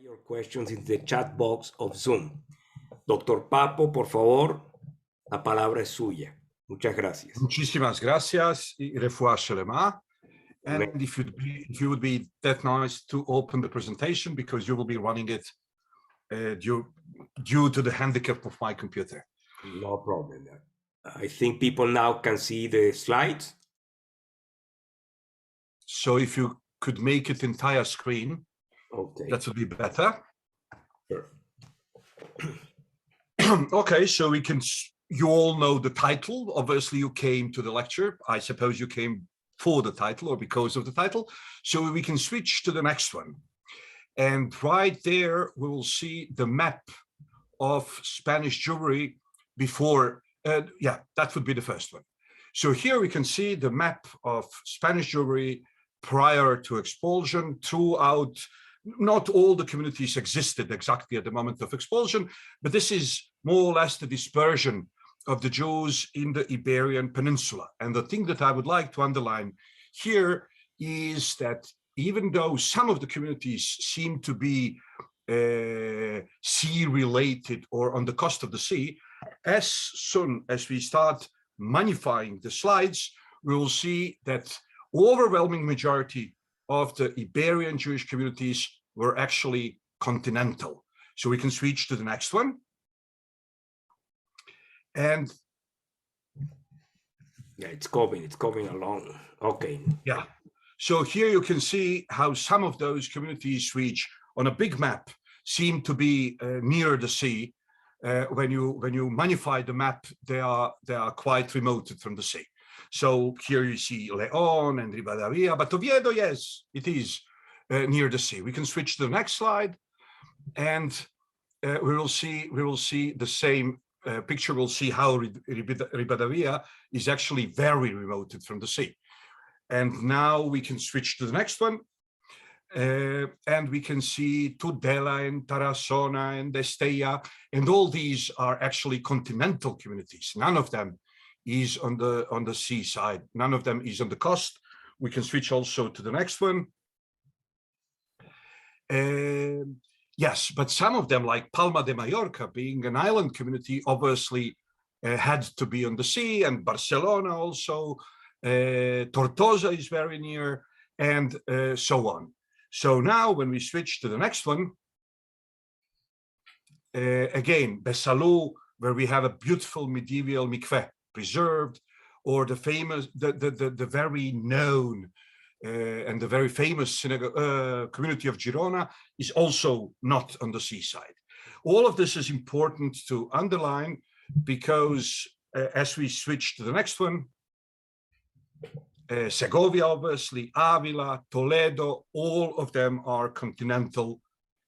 Your questions in the chat box of Zoom. Doctor Papo, por favor, la palabra es suya. Muchas gracias. Muchísimas gracias. Refuah Shelema. And if you would be that nice to open the presentation, because you will be running it due to the handicap of my computer. No problem. I think people now can see the slides. So if you could make it entire screen, okay, that would be better. Sure. Okay, so you all know the title. Obviously, you came to the lecture. I suppose you came for the title or because of the title. So we can switch to the next one. And right there, we will see the map of Spanish Jewry before, that would be the first one. So here we can see the map of Spanish Jewry prior to expulsion. Throughout, not all the communities existed exactly at the moment of expulsion, but this is more or less the dispersion of the Jews in the Iberian Peninsula. And the thing that I would like to underline here is that even though some of the communities seem to be sea-related or on the coast of the sea, as soon as we start magnifying the slides, we will see that overwhelming majority of the Iberian Jewish communities were actually continental. So we can switch to the next one. And yeah, it's coming along. Okay. Yeah. So here you can see how some of those communities which on a big map seem to be near the sea. When you magnify the map, they are quite remote from the sea. So here you see León and Ribadavia, but Oviedo, yes, it is near the sea. We can switch to the next slide, and we will see the same picture. We'll see how Ribadavia is actually very remote from the sea. And now we can switch to the next one. And we can see Tudela and Tarazona and Estella, and all these are actually continental communities. None of them is on the seaside. None of them is on the coast. We can switch also to the next one. Yes, but some of them, like Palma de Mallorca, being an island community, obviously had to be on the sea, and Barcelona also. Tortosa is very near, and so on. So now when we switch to the next one, again, Besalú, where we have a beautiful medieval mikveh preserved, or the famous, the very known and the very famous community of Girona is also not on the seaside. All of this is important to underline because as we switch to the next one, Segovia, obviously, Avila, Toledo, all of them are continental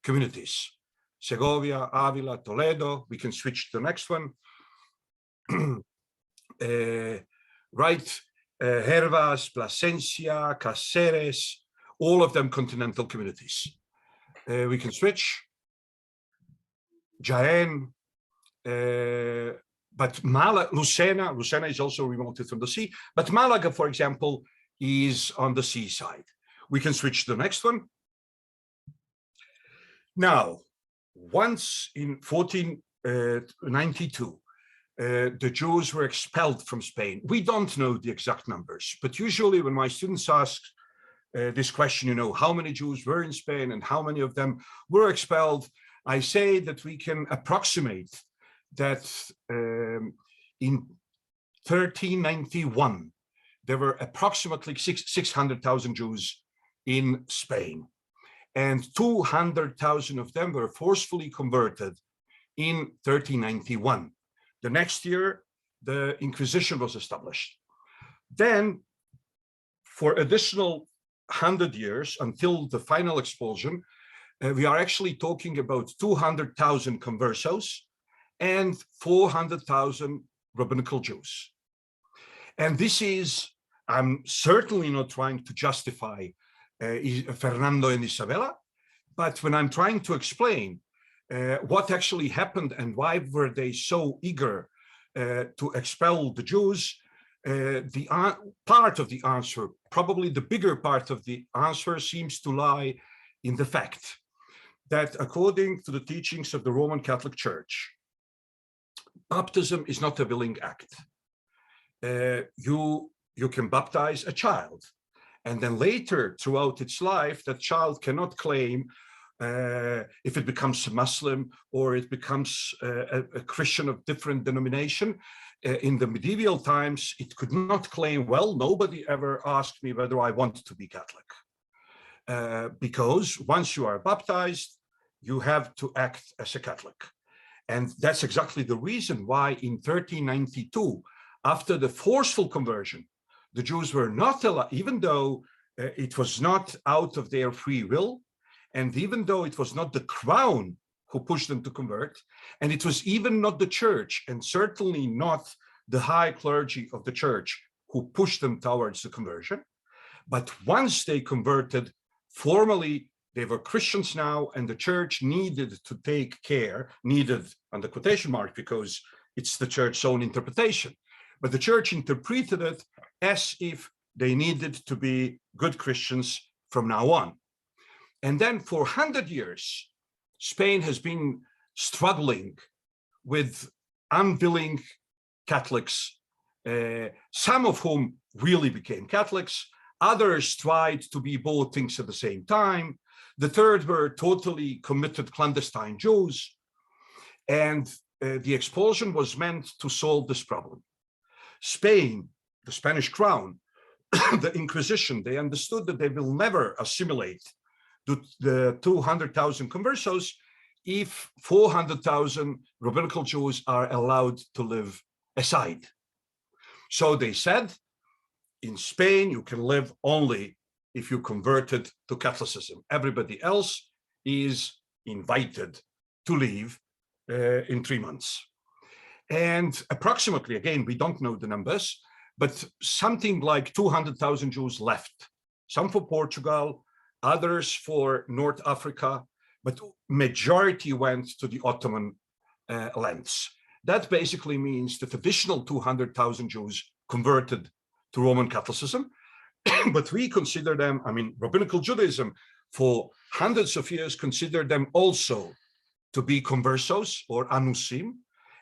communities. Segovia, Avila, Toledo. We can switch to the next one. Right, Hervas, Plasencia, Cáceres, all of them continental communities. We can switch. Jaén, but Lucena is also remote from the sea, but Malaga, for example, is on the seaside. We can switch to the next one. Now, once in 1492, the Jews were expelled from Spain. We don't know the exact numbers, but usually when my students ask this question, how many Jews were in Spain and how many of them were expelled, I say that we can approximate that in 1391, there were approximately 600,000 Jews in Spain, and 200,000 of them were forcefully converted in 1391. The next year, the Inquisition was established. Then, for additional 100 years until the final expulsion, we are actually talking about 200,000 conversos and 400,000 rabbinical Jews. And this is, I'm certainly not trying to justify Fernando and Isabella, but when I'm trying to explain what actually happened and why were they so eager to expel the Jews, the part of the answer, probably the bigger part of the answer, seems to lie in the fact that according to the teachings of the Roman Catholic Church, baptism is not a willing act. You can baptize a child, and then later throughout its life, that child cannot claim if it becomes a Muslim or it becomes a Christian of different denomination. In the medieval times, it could not claim, well, nobody ever asked me whether I want to be Catholic. Because once you are baptized, you have to act as a Catholic. And that's exactly the reason why in 1392, after the forceful conversion, the Jews were not allowed, even though it was not out of their free will, and even though it was not the crown who pushed them to convert, and it was even not the church, and certainly not the high clergy of the church who pushed them towards the conversion. But once they converted, formally, they were Christians now, and the church needed to take care, needed under quotation marks, because it's the church's own interpretation. But the church interpreted it as if they needed to be good Christians from now on. And then for 100 years, Spain has been struggling with unwilling Catholics, some of whom really became Catholics. Others tried to be both things at the same time. The third were totally committed clandestine Jews. And the expulsion was meant to solve this problem. Spain, the Spanish crown, the Inquisition, they understood that they will never assimilate the 200,000 conversos if 400,000 rabbinical Jews are allowed to live aside. So they said, in Spain, you can live only if you converted to Catholicism. Everybody else is invited to leave in 3 months. And approximately, again, we don't know the numbers, but something like 200,000 Jews left, some for Portugal, others for North Africa, but majority went to the Ottoman lands. That basically means that additional 200,000 Jews converted to Roman Catholicism, but we consider them, I mean, Rabbinical Judaism for hundreds of years considered them also to be conversos or anusim,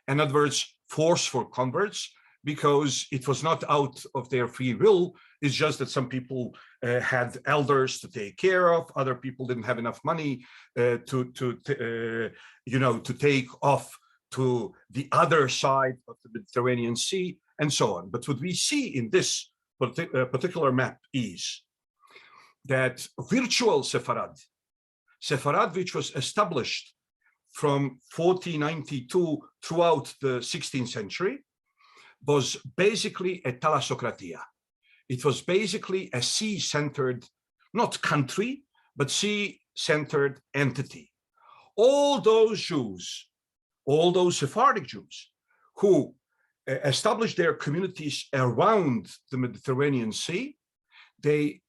in other words, forceful converts, because it was not out of their free will. It's just that some people had elders to take care of, other people didn't have enough money to take off to the other side of the Mediterranean Sea, and so on. But what we see in this particular map is that virtual Sepharad which was established from 1492 throughout the 16th century, was basically a thalassocratia. It was basically a sea-centered, not country, but sea-centered entity. All those Jews, all those Sephardic Jews who established their communities around the Mediterranean Sea, they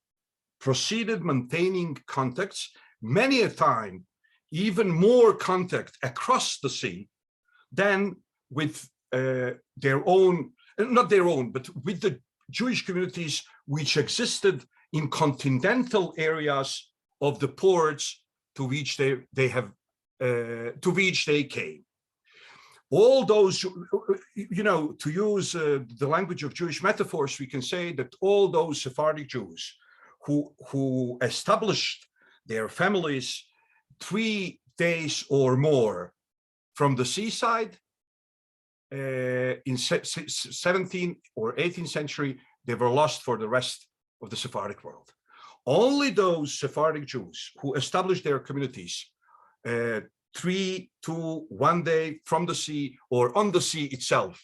proceeded maintaining contacts, many a time, even more contact across the sea than with their own, not their own, but with the Jewish communities which existed in continental areas of the ports to which they came. All those, to use the language of Jewish metaphors, we can say that all those Sephardic Jews who established their families 3 days or more from the seaside, in 17th or 18th century, they were lost for the rest of the Sephardic world. Only those Sephardic Jews who established their communities 3 to 1 day from the sea or on the sea itself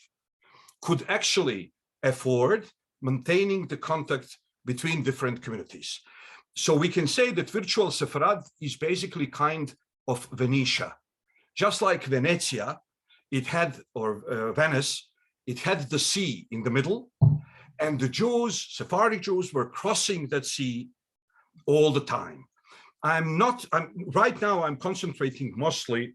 could actually afford maintaining the contact between different communities. So we can say that virtual Sepharad is basically kind of Venetia. Just like Venezia, it had, or Venice, it had the sea in the middle, and the Jews, Sephardic Jews, were crossing that sea all the time. Right now I'm concentrating mostly,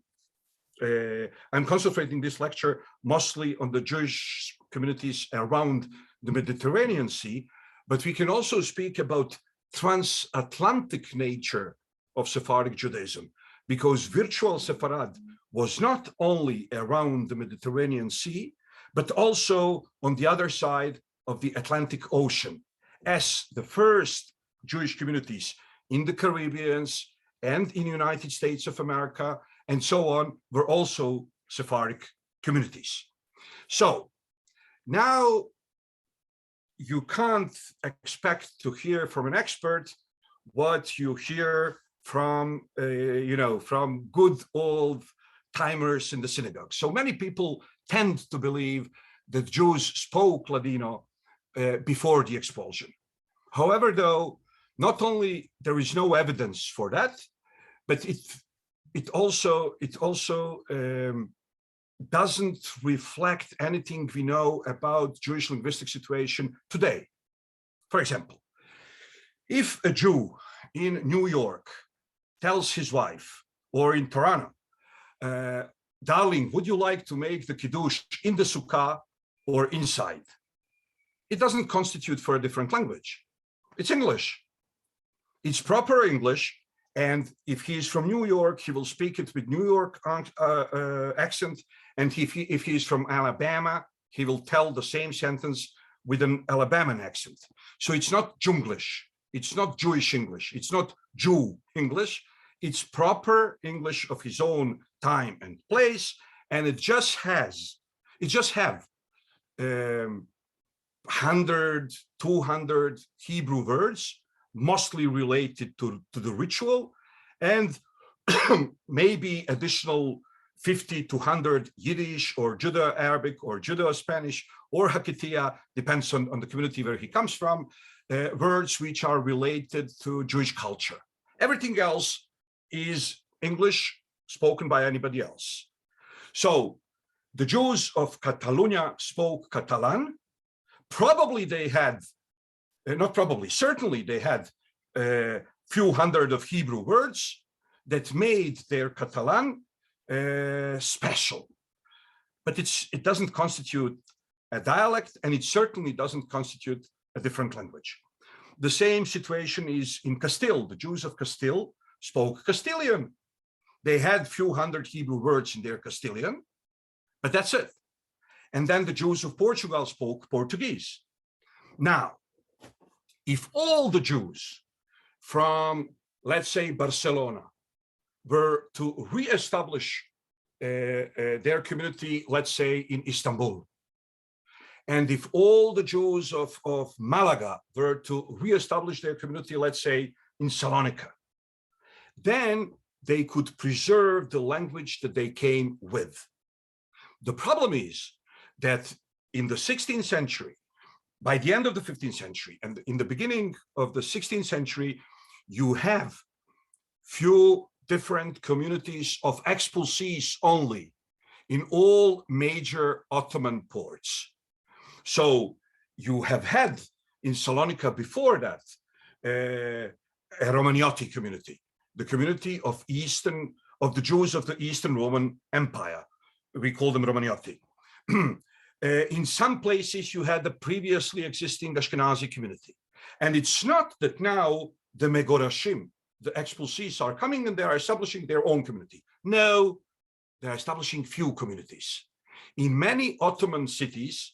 I'm concentrating this lecture mostly on the Jewish communities around the Mediterranean Sea, but we can also speak about transatlantic nature of Sephardic Judaism, because virtual Sepharad was not only around the Mediterranean Sea, but also on the other side of the Atlantic Ocean, as the first Jewish communities in the Caribbean and in the United States of America and so on were also Sephardic communities. So now you can't expect to hear from an expert what you hear from, from good old timers in the synagogue. So many people tend to believe that Jews spoke Ladino before the expulsion. However, though, not only there is no evidence for that, but it also doesn't reflect anything we know about Jewish linguistic situation today. For example, if a Jew in New York tells his wife, or in Toronto, darling, would you like to make the kiddush in the sukkah or inside? It doesn't constitute for a different language. It's English. It's proper English. And if he is from New York, he will speak it with New York accent. And if he is from Alabama, he will tell the same sentence with an Alabama accent. So it's not Junglish. It's not Jewish English. It's not Jew English. It's proper English of his own time and place. And it just have 100, 200 Hebrew words, mostly related to the ritual, and maybe additional 50 to 100 Yiddish or Judeo-Arabic or Judeo-Spanish or Hakitia, depends on the community where he comes from, words which are related to Jewish culture. Everything else is English spoken by anybody else. So the Jews of Catalonia spoke Catalan. Probably they had, not probably, certainly they had a few hundred of Hebrew words that made their Catalan special. But it doesn't constitute a dialect, and it certainly doesn't constitute a different language. The same situation is in Castile. The Jews of Castile spoke Castilian. They had few hundred Hebrew words in their Castilian, but that's it. And then the Jews of Portugal spoke Portuguese. Now, if all the Jews from, let's say, Barcelona were to reestablish their community, let's say, in Istanbul, and if all the Jews of Malaga were to reestablish their community, let's say, in Salonika, then they could preserve the language that they came with. The problem is that in the 16th century, by the end of the 15th century, and in the beginning of the 16th century, you have few different communities of expulsees only in all major Ottoman ports. So you have had in Salonika before that a Romaniotti community, the community of the Jews of the Eastern Roman Empire. We call them Romaniotti. In some places, you had the previously existing Ashkenazi community. And it's not that now the Megorashim, the expulsees, are coming and they are establishing their own community. No, they're establishing few communities. In many Ottoman cities,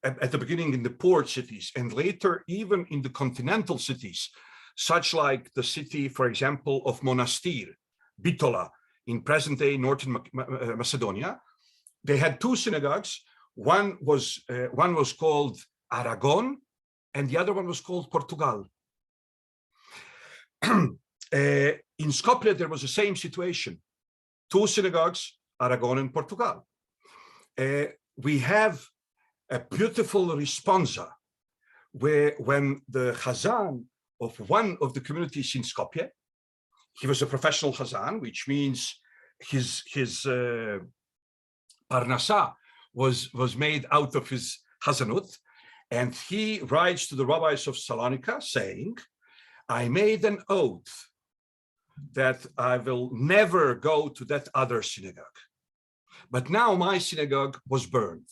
at the beginning in the port cities, and later even in the continental cities, such like the city, for example, of Monastir, Bitola, in present-day northern Macedonia, they had two synagogues. One was called Aragon, and the other one was called Portugal. In Skopje, there was the same situation. Two synagogues, Aragon and Portugal. We have a beautiful responsa where when the Chazan of one of the communities in Skopje, he was a professional Chazan, which means his parnasa was made out of his Chazanut, and he writes to the rabbis of Salonika saying, I made an oath that I will never go to that other synagogue. But now my synagogue was burned.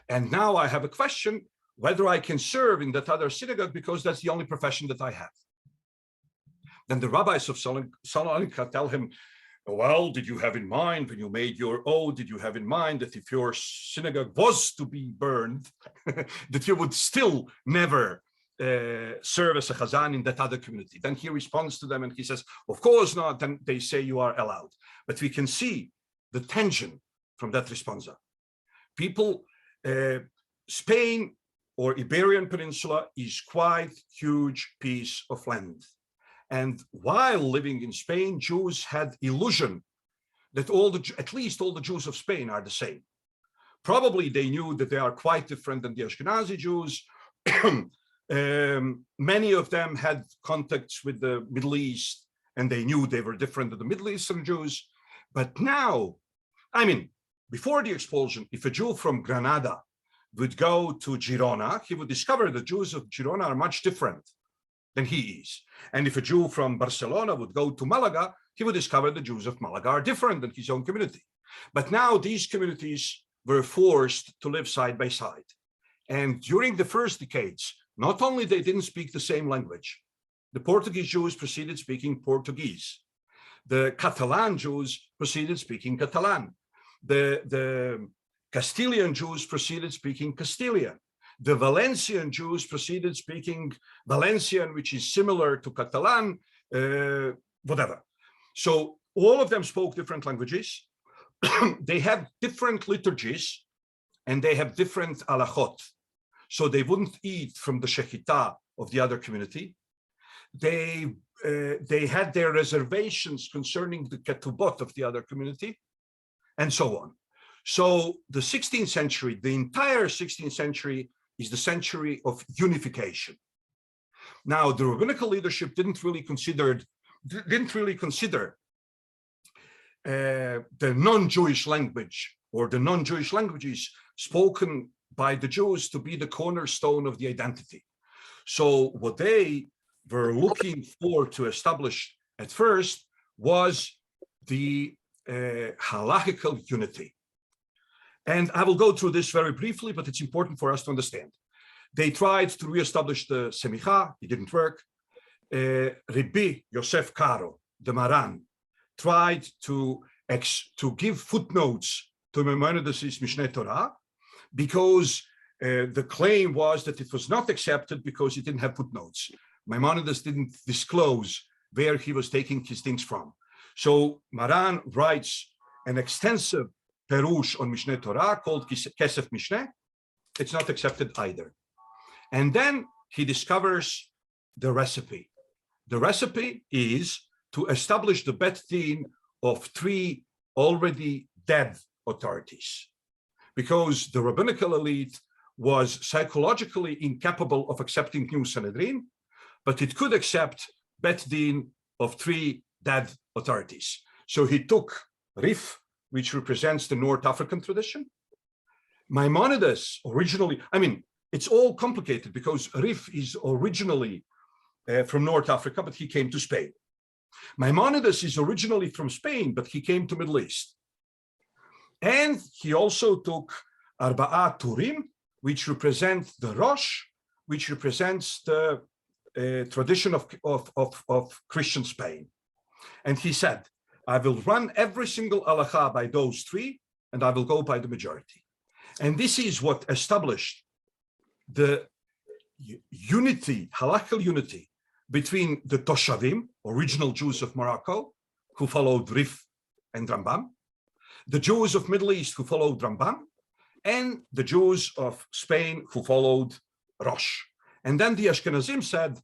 And now I have a question whether I can serve in that other synagogue because that's the only profession that I have. Then the rabbis of Salonika tell him, well, did you have in mind when you made your oath, did you have in mind that if your synagogue was to be burned, that you would still never serve as a chazan in that other community? Then he responds to them and he says, of course not. Then they say you are allowed. But we can see the tension from that responsa. People, Spain or Iberian Peninsula is quite huge piece of land. And while living in Spain, Jews had illusion that at least all the Jews of Spain are the same. Probably they knew that they are quite different than the Ashkenazi Jews. Many of them had contacts with the Middle East, and they knew they were different than the Middle Eastern Jews. But now, I mean, before the expulsion, if a Jew from Granada would go to Girona, he would discover the Jews of Girona are much different than he is. And if a Jew from Barcelona would go to Malaga, he would discover the Jews of Malaga are different than his own community. But now these communities were forced to live side by side. And during the first decades, not only they didn't speak the same language, the Portuguese Jews proceeded speaking Portuguese. The Catalan Jews proceeded speaking Catalan. The Castilian Jews proceeded speaking Castilian. The Valencian Jews proceeded speaking Valencian, which is similar to Catalan, whatever. So all of them spoke different languages. They have different liturgies, and they have different halachot. So they wouldn't eat from the shechita of the other community. They had their reservations concerning the ketubot of the other community, and so on. So the 16th century, the entire 16th century, is the century of unification. Now, the rabbinical leadership didn't really consider the non-Jewish language or the non-Jewish languages spoken by the Jews to be the cornerstone of the identity. So what they were looking for to establish at first was the halachical unity. And I will go through this very briefly, but it's important for us to understand. They tried to reestablish the semicha, it didn't work. Rabbi Yosef Karo, the Maran, tried to give footnotes to Maimonides' Mishneh Torah, because the claim was that it was not accepted because it didn't have footnotes. Maimonides didn't disclose where he was taking his things from. So Maran writes an extensive Perush on Mishneh Torah called Kesef Mishneh. It's not accepted either. And then he discovers the recipe. The recipe is to establish the Bet Din of 3 already dead authorities, because the rabbinical elite was psychologically incapable of accepting new Sanhedrin, but it could accept Bet Din of 3 dead authorities. So he took Rif, which represents the North African tradition. Maimonides originally, I mean, it's all complicated because Rif is originally from North Africa, but he came to Spain. Maimonides is originally from Spain, but he came to Middle East. And he also took Arba'a Turim, which represent the Rosh, which represents the tradition of Christian Spain. And he said, I will run every single halacha by those 3, and I will go by the majority. And this is what established the unity, halakhical unity, between the Toshavim, original Jews of Morocco, who followed Rif and Rambam, the Jews of Middle East who followed Rambam, and the Jews of Spain who followed Rosh. And then the Ashkenazim said,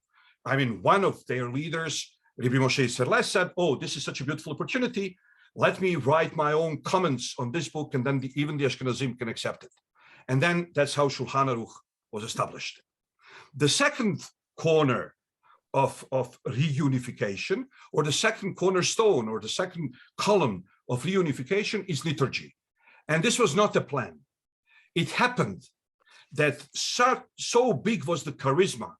I mean, one of their leaders, Rabbi Moshe Serles, said, oh, this is such a beautiful opportunity. Let me write my own comments on this book, and then even the Ashkenazim can accept it. And then that's how Shulchan Aruch was established. The second corner of reunification, or the second cornerstone, or the second column of reunification is liturgy. And this was not a plan. It happened that so big was the charisma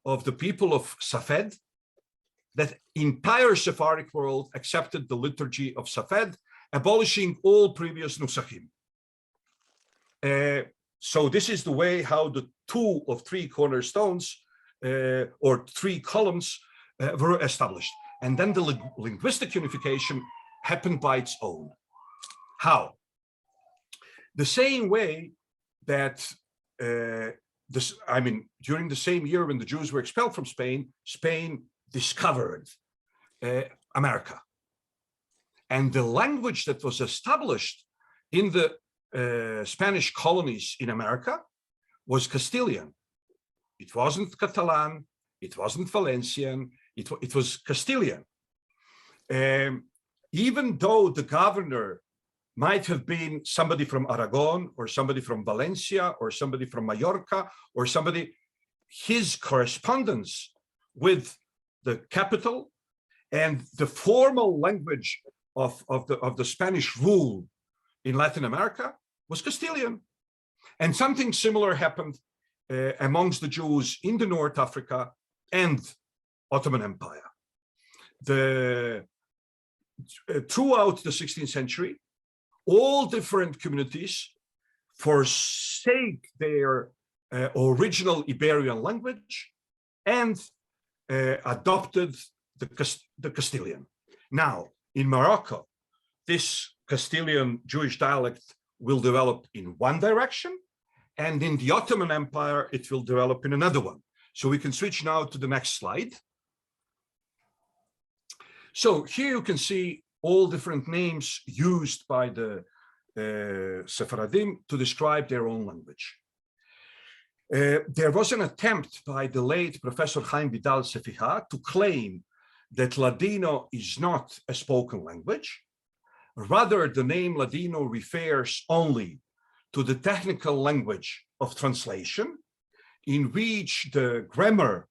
of the people of Safed that entire Sephardic world accepted the liturgy of Safed, abolishing all previous nusachim. So this is the way how the 2 of 3 cornerstones or 3 columns were established. and then the linguistic unification happened by its own. How? The same way that, during the same year when the Jews were expelled from Spain, Spain discovered America. And the language that was established in the Spanish colonies in America was Castilian. It wasn't Catalan, it wasn't Valencian, it was Castilian. Even though the governor might have been somebody from Aragon or somebody from Valencia or somebody from Mallorca or somebody, his correspondence with the capital and the formal language of the Spanish rule in Latin America was Castilian. And something similar happened amongst the Jews in the North Africa and Ottoman Empire. Throughout the 16th century, all different communities forsake their original Iberian language and adopted the Castilian. Now, in Morocco, this Castilian Jewish dialect will develop in one direction, and in the Ottoman Empire, it will develop in another one. So we can switch now to the next slide. So here you can see all different names used by the Sephardim to describe their own language. There was an attempt by the late Professor Chaim Vidal Sefiha to claim that Ladino is not a spoken language. Rather, the name Ladino refers only to the technical language of translation, in which the grammar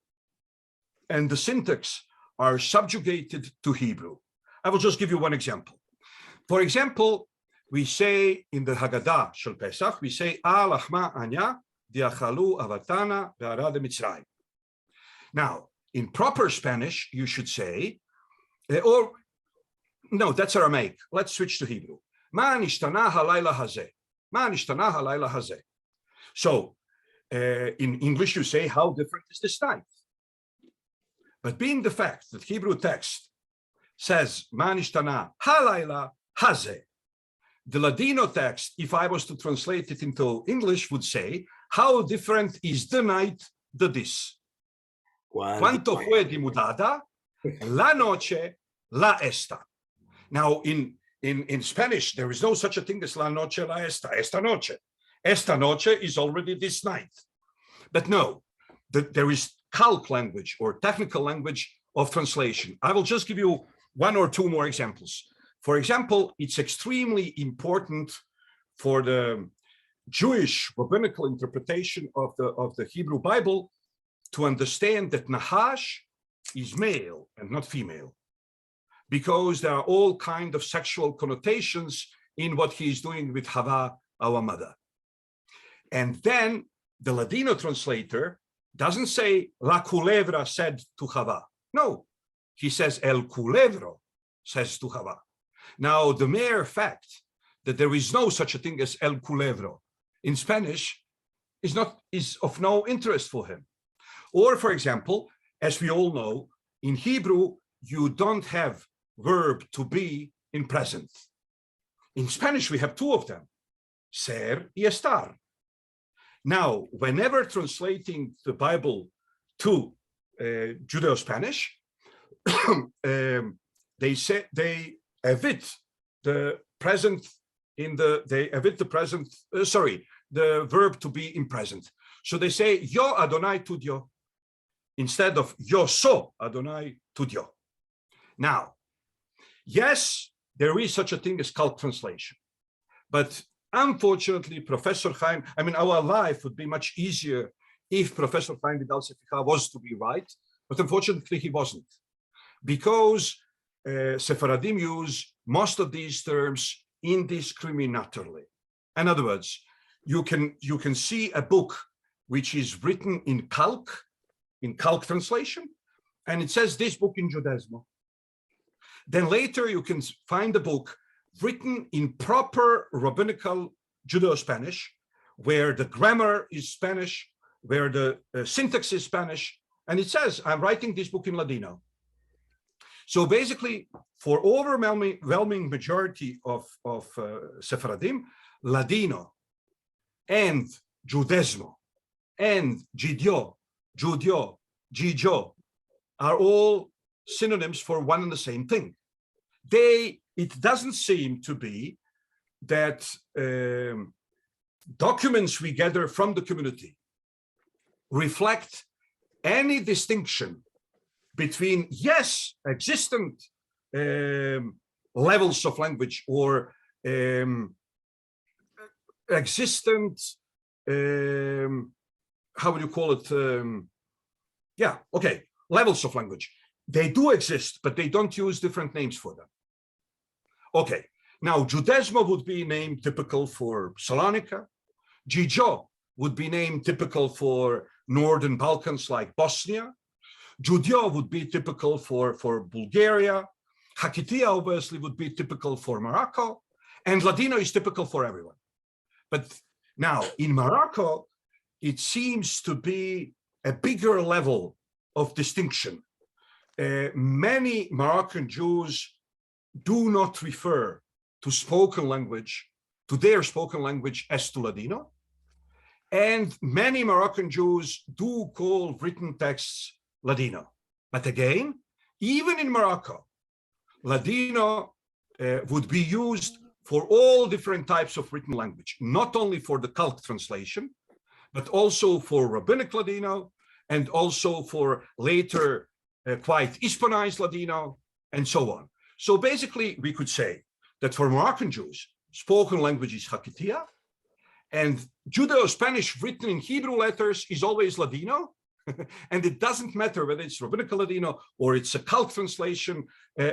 and the syntax are subjugated to Hebrew. I will just give you one example. For example, we say in the Haggadah Shel Pesach, we say Al Achma Anya Diachalu Avatana Be'ara de Mitzrayim. Now, in proper Spanish, you should say, or no, that's Aramaic. Let's switch to Hebrew. Ma nishtana halayla hazeh. Ma nishtana halayla hazeh. So, in English, you say, how different is this night? But being the fact that Hebrew text says, Ma nishtana halayla hazeh, the Ladino text, if I was to translate it into English, would say, how different is the night de this? Cuánto fue de mudada la noche la esta. Now, in Spanish, there is no such a thing as la noche la esta, esta noche. Esta noche is already this night. But no, there is calc language or technical language of translation. I will just give you one or two more examples. For example, it's extremely important for the Jewish rabbinical interpretation of the Hebrew Bible to understand that Nahash is male and not female, because there are all kinds of sexual connotations in what he is doing with Hava, our mother. And then the Ladino translator doesn't say La culebra said to Hava. No, he says El culebro says to Hava. Now, the mere fact that there is no such a thing as El culebro in Spanish is of no interest for him. Or, for example, as we all know, in Hebrew, you don't have verb to be in present. In Spanish, we have two of them, ser y estar. Now, whenever translating the Bible to Judeo-Spanish, they evit the present the verb to be in present. So they say, yo Adonai tudio, instead of yo so Adonai tudio. Now, yes, there is such a thing as calc translation, but unfortunately, Professor Chaim, our life would be much easier if Professor Chaim Vidal Sefiha was to be right, but unfortunately he wasn't, because Sephardim use most of these terms indiscriminately. In other words, you can see a book which is written in calc translation, and it says this book in Judaismo. Then later you can find a book written in proper rabbinical Judeo-Spanish, where the grammar is Spanish, where the syntax is Spanish, and it says, I'm writing this book in Ladino. So basically, for overwhelming majority of Sephardim, Ladino and Judaismo and Judeo, Gijo are all synonyms for one and the same thing. It doesn't seem to be that documents we gather from the community reflect any distinction between, yes, existent levels of language or existent, how would you call it? Levels of language. They do exist, but they don't use different names for them. Okay, now Judaismo would be named typical for Salonika. Gijo would be named typical for Northern Balkans like Bosnia. Judeo would be typical for Bulgaria. Hakitia obviously would be typical for Morocco. And Ladino is typical for everyone. But now in Morocco, it seems to be a bigger level of distinction. Many Moroccan Jews do not refer to their spoken language as to Ladino. And many Moroccan Jews do call written texts Ladino. But again, even in Morocco, Ladino would be used for all different types of written language, not only for the Calc translation, but also for Rabbinic Ladino, and also for later quite Hispanized Ladino, and so on. So basically, we could say that for Moroccan Jews, spoken language is Hakitia, and Judeo-Spanish written in Hebrew letters is always Ladino. And it doesn't matter whether it's Rabbinical Ladino or it's a Calc translation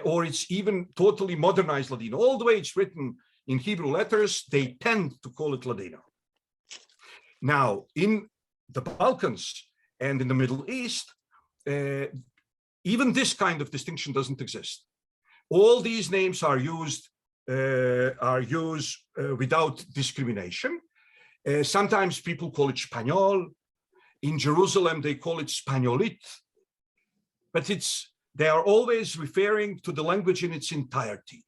or it's even totally modernized Ladino. All the way it's written in Hebrew letters, they tend to call it Ladino. Now, in the Balkans and in the Middle East, even this kind of distinction doesn't exist. All these names are used without discrimination. Sometimes people call it Spaniol. In Jerusalem, they call it Spaniolit, but they are always referring to the language in its entirety.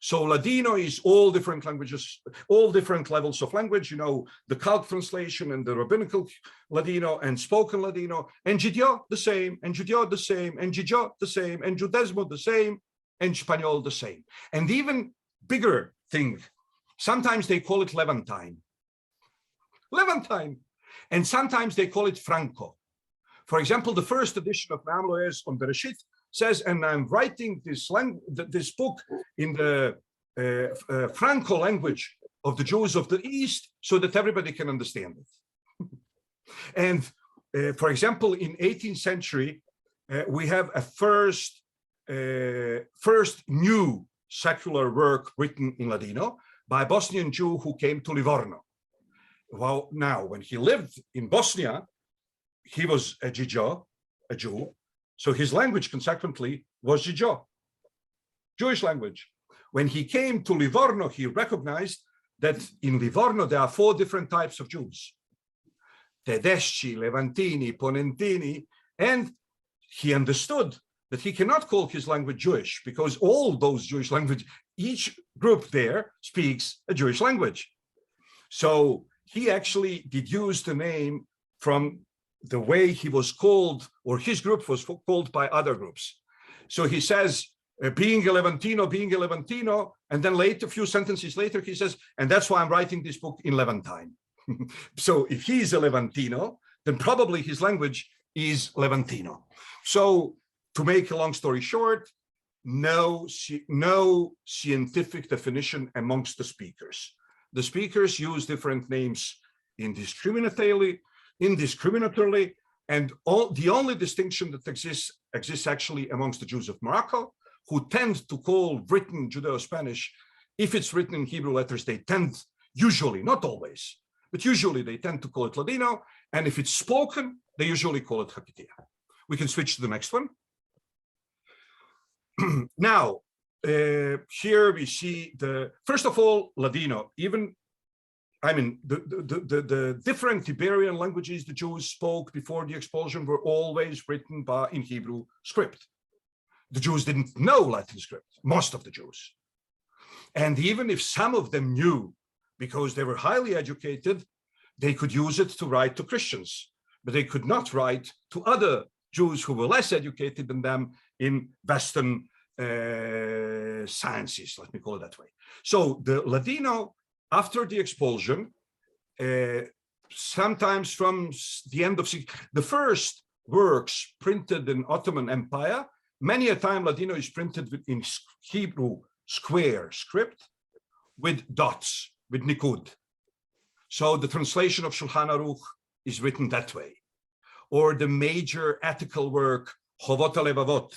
So Ladino is all different languages, all different levels of language, you know, the Calc translation and the Rabbinical Ladino and spoken Ladino, and Judeo the same, and Judeo the same, and Gijo the same, and Judaismo the same, and Spaniol the same. And even bigger thing, sometimes they call it Levantine. Levantine. And sometimes they call it Franco. For example, the first edition of Mamloes on Bereshit says, and I'm writing this book in the Franco language of the Jews of the East so that everybody can understand it. And for example, in 18th century, we have a first new secular work written in Ladino by a Bosnian Jew who came to Livorno. Well, now, when he lived in Bosnia, he was a Gijo, a Jew, so his language consequently was Gijo, Jewish language. When he came to Livorno, he recognized that in Livorno there are 4 different types of Jews: Tedeschi, Levantini, Ponentini, and he understood that he cannot call his language Jewish because all those Jewish languages, each group there speaks a Jewish language. So he actually deduced the name from the way he was called, or his group was called by other groups. So he says, being a Levantino, and then later, a few sentences later, he says, and that's why I'm writing this book in Levantine. So if he's a Levantino, then probably his language is Levantino. So to make a long story short, no scientific definition amongst the speakers. The speakers use different names indiscriminately, and the only distinction that exists actually amongst the Jews of Morocco, who tend to call written Judeo-Spanish, if it's written in Hebrew letters, they tend, usually, not always, but usually they tend to call it Ladino, and if it's spoken, they usually call it Hakitia. We can switch to the next one. Now, here we see first of all, Ladino, the different Iberian languages the Jews spoke before the expulsion were always written in Hebrew script. the Jews didn't know Latin script, most of the Jews. And even if some of them knew, because they were highly educated, they could use it to write to Christians, but they could not write to other Jews who were less educated than them in Western sciences, let me call it that way. So the Ladino, after the expulsion, sometimes from the end of the first works printed in Ottoman Empire, many a time Ladino is printed in Hebrew square script with dots, with nikud. So the translation of Shulchan Aruch is written that way. Or the major ethical work, Chovot HaLevavot,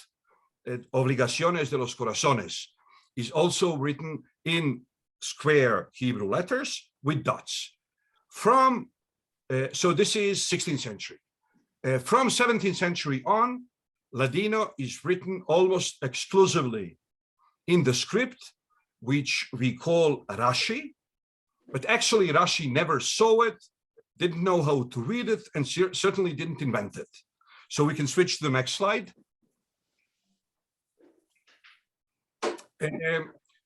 Obligaciones de los Corazones, is also written in square Hebrew letters with dots. So this is 16th century. From 17th century on, Ladino is written almost exclusively in the script, which we call Rashi, but actually Rashi never saw it, didn't know how to read it, and certainly didn't invent it. So we can switch to the next slide.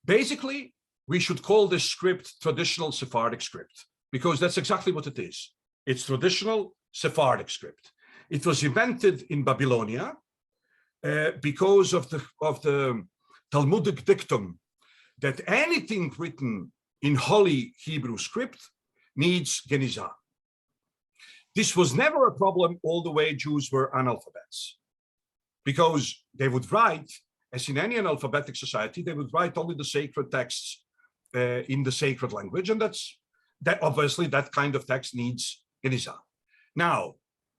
Basically, we should call this script traditional Sephardic script, because that's exactly what it is. It's traditional Sephardic script. It was invented in Babylonia because of the Talmudic dictum that anything written in holy Hebrew script needs genizah. This was never a problem all the way Jews were analphabets, because they would write, as in any analphabetic society, they would write only the sacred texts in the sacred language, and that obviously that kind of text needs genizah. Now,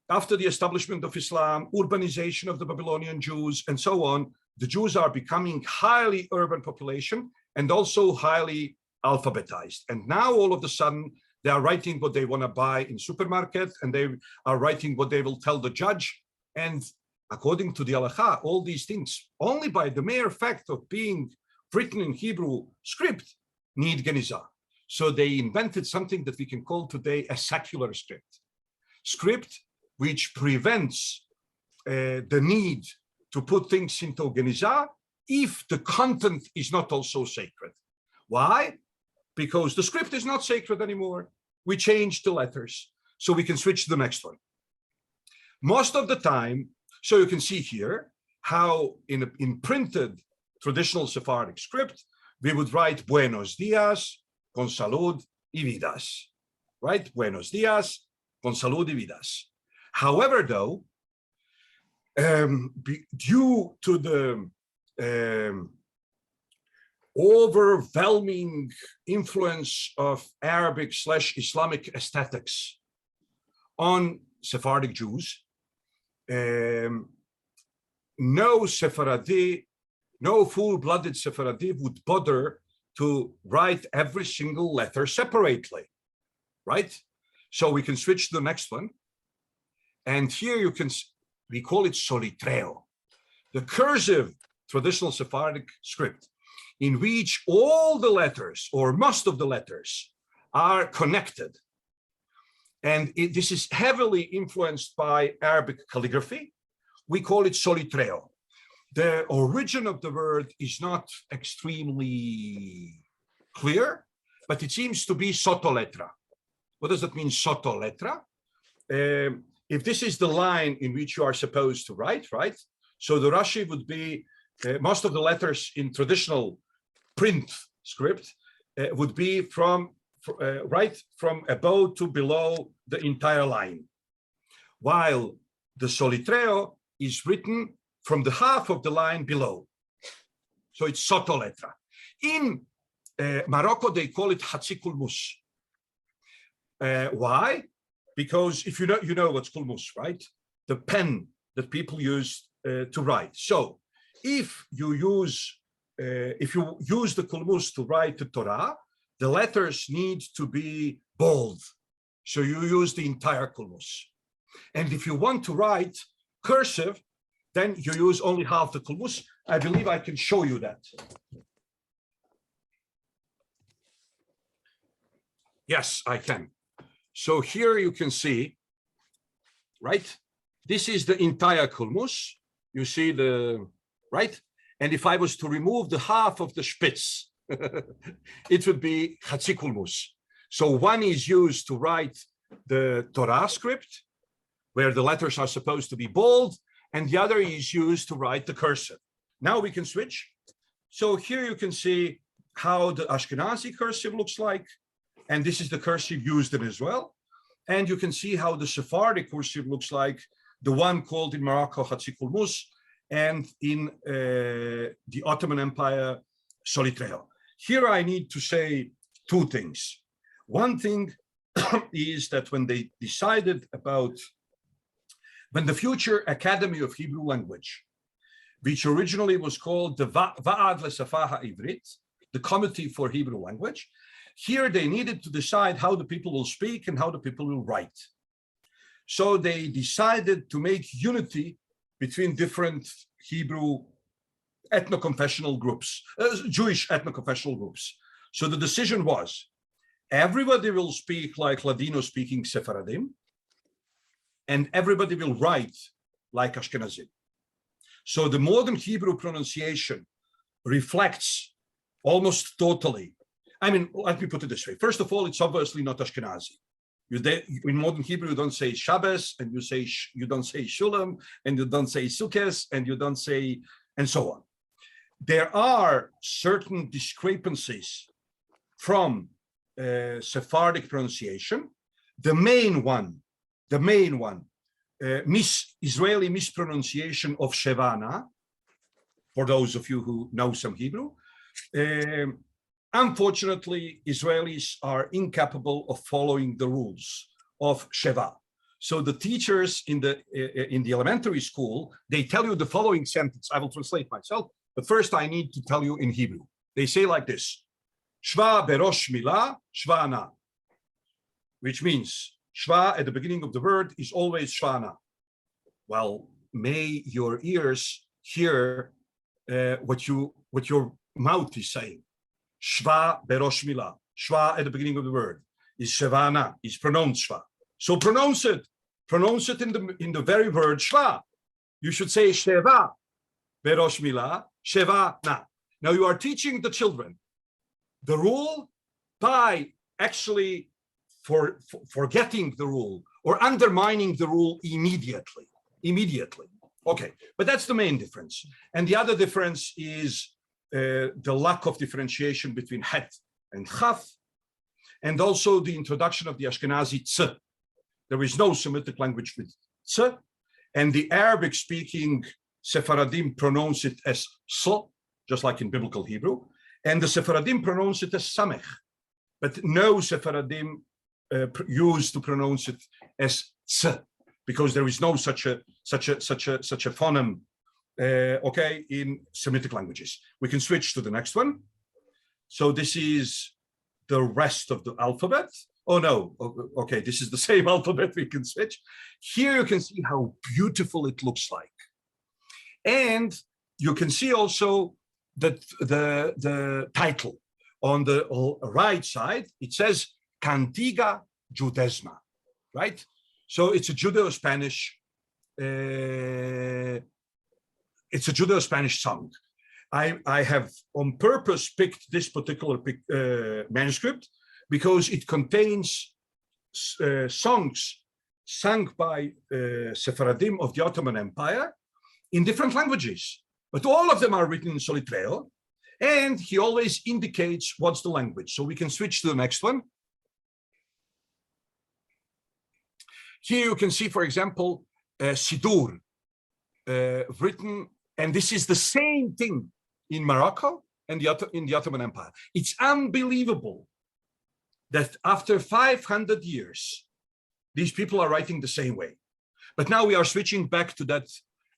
after the establishment of Islam, urbanization of the Babylonian Jews, and so on, the Jews are becoming highly urban population and also highly alphabetized. And now all of a sudden, they are writing what they want to buy in supermarket, and they are writing what they will tell the judge. And according to the halakha, all these things, only by the mere fact of being written in Hebrew script, need genizah. So they invented something that we can call today a secular script. Script which prevents the need to put things into genizah if the content is not also sacred. Why? Because the script is not sacred anymore. We changed the letters. So we can switch to the next one. Most of the time, so you can see here how in printed traditional Sephardic script, we would write Buenos dias, con salud y vidas, right? Buenos dias, con salud y vidas. However, though, due to the overwhelming influence of Arabic/Islamic aesthetics on Sephardic Jews, no Sephardi, no full-blooded Sephardi would bother to write every single letter separately, right? So we can switch to the next one. And here we call it solitreo, the cursive traditional Sephardic script, in which all the letters, or most of the letters, are connected. And this is heavily influenced by Arabic calligraphy. We call it solitreo. The origin of the word is not extremely clear, but it seems to be sotoletra. What does that mean, sotoletra? If this is the line in which you are supposed to write, right? So the Rashi would be, most of the letters in traditional print script would be right from above to below the entire line, while the solitreo is written from the half of the line below. So it's sotoletra. In Morocco, they call it hatzi kulmus. Why? Because if you know what's kulmus, right? The pen that people use to write. So if you use the kulmus to write the Torah, the letters need to be bold. So you use the entire kulmus. And if you want to write cursive, then you use only half the kulmus. I believe I can show you that. Yes, I can. So here you can see, right? This is the entire kulmus. You see the right? And if I was to remove the half of the spitz, it would be Hatzikulmus. So one is used to write the Torah script, where the letters are supposed to be bold, and the other is used to write the cursive. Now we can switch. So here you can see how the Ashkenazi cursive looks like, and this is the cursive used in Israel. And you can see how the Sephardic cursive looks like, the one called in Morocco Hatzikulmus, and in the Ottoman Empire, Solitreo. Here I need to say two things. One thing is that when they decided about, when the future Academy of Hebrew Language, which originally was called the Va'ad L'Safah Ha'Ivrit, the Committee for Hebrew Language, here they needed to decide how the people will speak and how the people will write. So they decided to make unity between different Hebrew ethno-confessional groups, Jewish ethno-confessional groups. So the decision was, everybody will speak like Ladino-speaking Sephardim, and everybody will write like Ashkenazim. So the modern Hebrew pronunciation reflects almost totally. I mean, let me put it this way. First of all, it's obviously not Ashkenazi. In modern Hebrew, you don't say Shabbos, and you don't say Shulam, and you don't say Sukkot, and you don't say, and so on. There are certain discrepancies from Sephardic pronunciation. The main one, Israeli mispronunciation of Shevana, for those of you who know some Hebrew. Unfortunately, Israelis are incapable of following the rules of Sheva. So the teachers in the elementary school, they tell you the following sentence. I will translate myself, but first I need to tell you in Hebrew. They say like this: Shva berosh milah, shva na, which means shva at the beginning of the word is always shva na. Well, may your ears hear what your mouth is saying. Shva berosh milah. Shva at the beginning of the word is shevana, is pronounced shva. So pronounce it. Pronounce it in the very word shva. You should say sheva berosh milah, sheva na. Now you are teaching the children the rule by actually forgetting the rule or undermining the rule immediately. Okay, but that's the main difference. And the other difference is the lack of differentiation between het and chaf, and also the introduction of the Ashkenazi tz. There is no Semitic language with tz, and the Arabic-speaking Sephardim pronounce it as sl, just like in biblical Hebrew, and the Sephardim pronounce it as samech, but no Sephardim used to pronounce it as tz, because there is no such a phoneme. Okay, in Semitic languages. We can switch to the next one. So this is the rest of the alphabet. Oh no, okay, this is the same alphabet. We can switch. Here you can see how beautiful it looks like. And you can see also that the title on the right side, it says Cantiga Judesma, right? So it's a Judeo-Spanish song. I have on purpose picked this particular manuscript because it contains songs sung by Sephardim of the Ottoman Empire in different languages, but all of them are written in Solitreo, and he always indicates what's the language. So we can switch to the next one. Here you can see, for example, Sidur, written, and this is the same thing in Morocco and in the Ottoman Empire. It's unbelievable that after 500 years, these people are writing the same way. But now we are switching back to that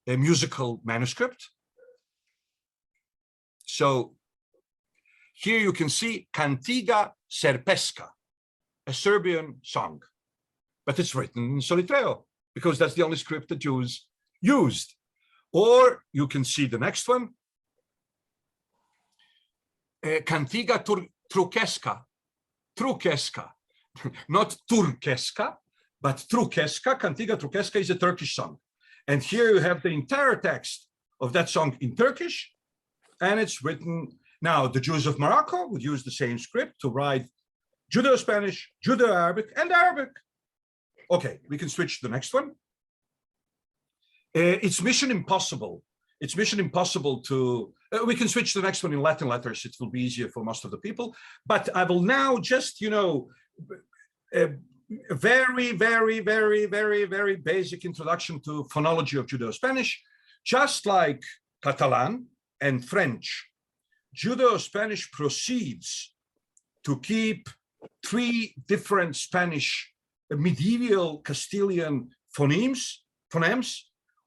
musical manuscript. So here you can see Cantiga Serpeska, a Serbian song, but it's written in Solitreo because that's the only script the Jews used. Or you can see the next one, Cantiga Trukeska, not Turkeska, but Trukeska. Cantiga Trukeska is a Turkish song. And here you have the entire text of that song in Turkish, and it's written. Now, the Jews of Morocco would use the same script to write Judeo-Spanish, Judeo-Arabic, and Arabic. Okay, we can switch to the next one. It's mission impossible. It's mission impossible to, we can switch to the next one in Latin letters. It will be easier for most of the people. But I will now just, a very, very, very, very, very basic introduction to phonology of Judeo-Spanish. Just like Catalan and French, Judeo-Spanish proceeds to keep three different Spanish medieval Castilian phonemes,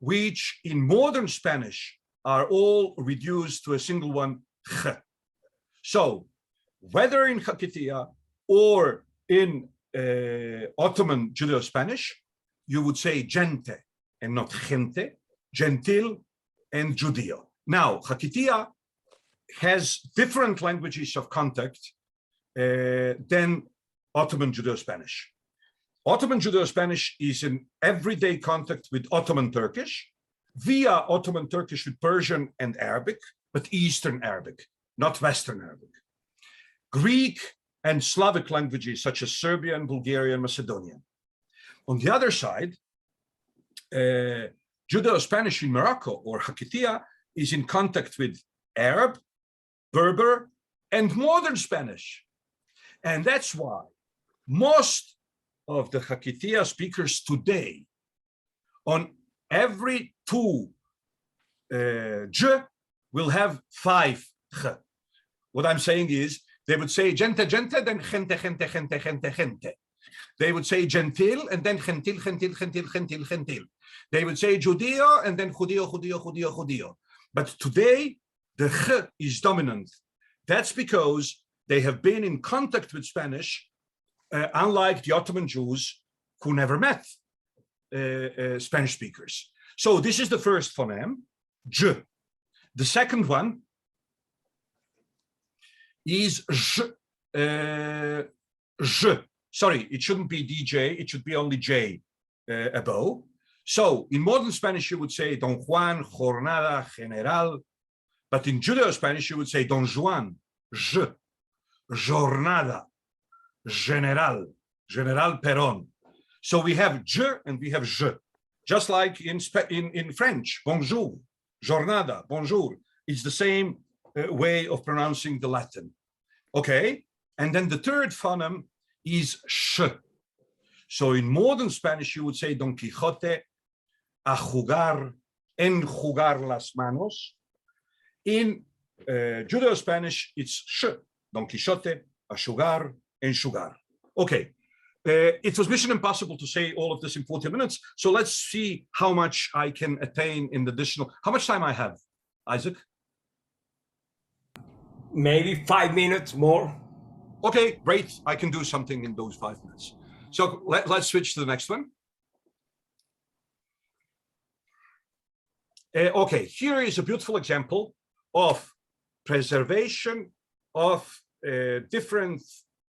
which in modern Spanish are all reduced to a single one, ch. So whether in Hakitia or in Ottoman Judeo-Spanish, you would say gente and not gente, gentil and Judeo. Now, Hakitia has different languages of contact than Ottoman Judeo-Spanish. Ottoman Judeo-Spanish is in everyday contact with Ottoman Turkish, via Ottoman Turkish with Persian and Arabic, but Eastern Arabic, not Western Arabic. Greek and Slavic languages such as Serbian, Bulgarian, Macedonian. On the other side, Judeo-Spanish in Morocco or Hakitia is in contact with Arab, Berber, and modern Spanish. And that's why most of the Hakitia speakers today, on every two j, will have 5 ch. What I'm saying is, they would say gente, gente, then gente, gente, gente, gente, gente. They would say gentil, and then gentil, gentil, gentil, gentil, gentil. They would say Judeo, and then Judeo, Judeo, Judeo, Judeo. But today, the ch is dominant. That's because they have been in contact with Spanish, unlike the Ottoman Jews who never met Spanish speakers. So this is the first phoneme, j. The second one is j. Sorry, it shouldn't be DJ, it should be only J above. So in modern Spanish, you would say Don Juan, Jornada, General. But in Judeo-Spanish, you would say Don Juan, J, Jornada, General, General Perón. So we have J and we have J. Just like in French, bonjour, jornada, bonjour. It's the same way of pronouncing the Latin. Okay, and then the third phoneme is sh. So in modern Spanish, you would say Don Quixote, a jugar, enjugar las manos. In Judeo-Spanish, it's sh, Don Quixote, a jugar, enjugar. Okay, it was mission impossible to say all of this in 40 minutes. So let's see how much I can attain in the additional. How much time I have, Isaac? Maybe 5 minutes more. Okay, great. I can do something in those 5 minutes. So let's switch to the next one. Okay, here is a beautiful example of preservation of different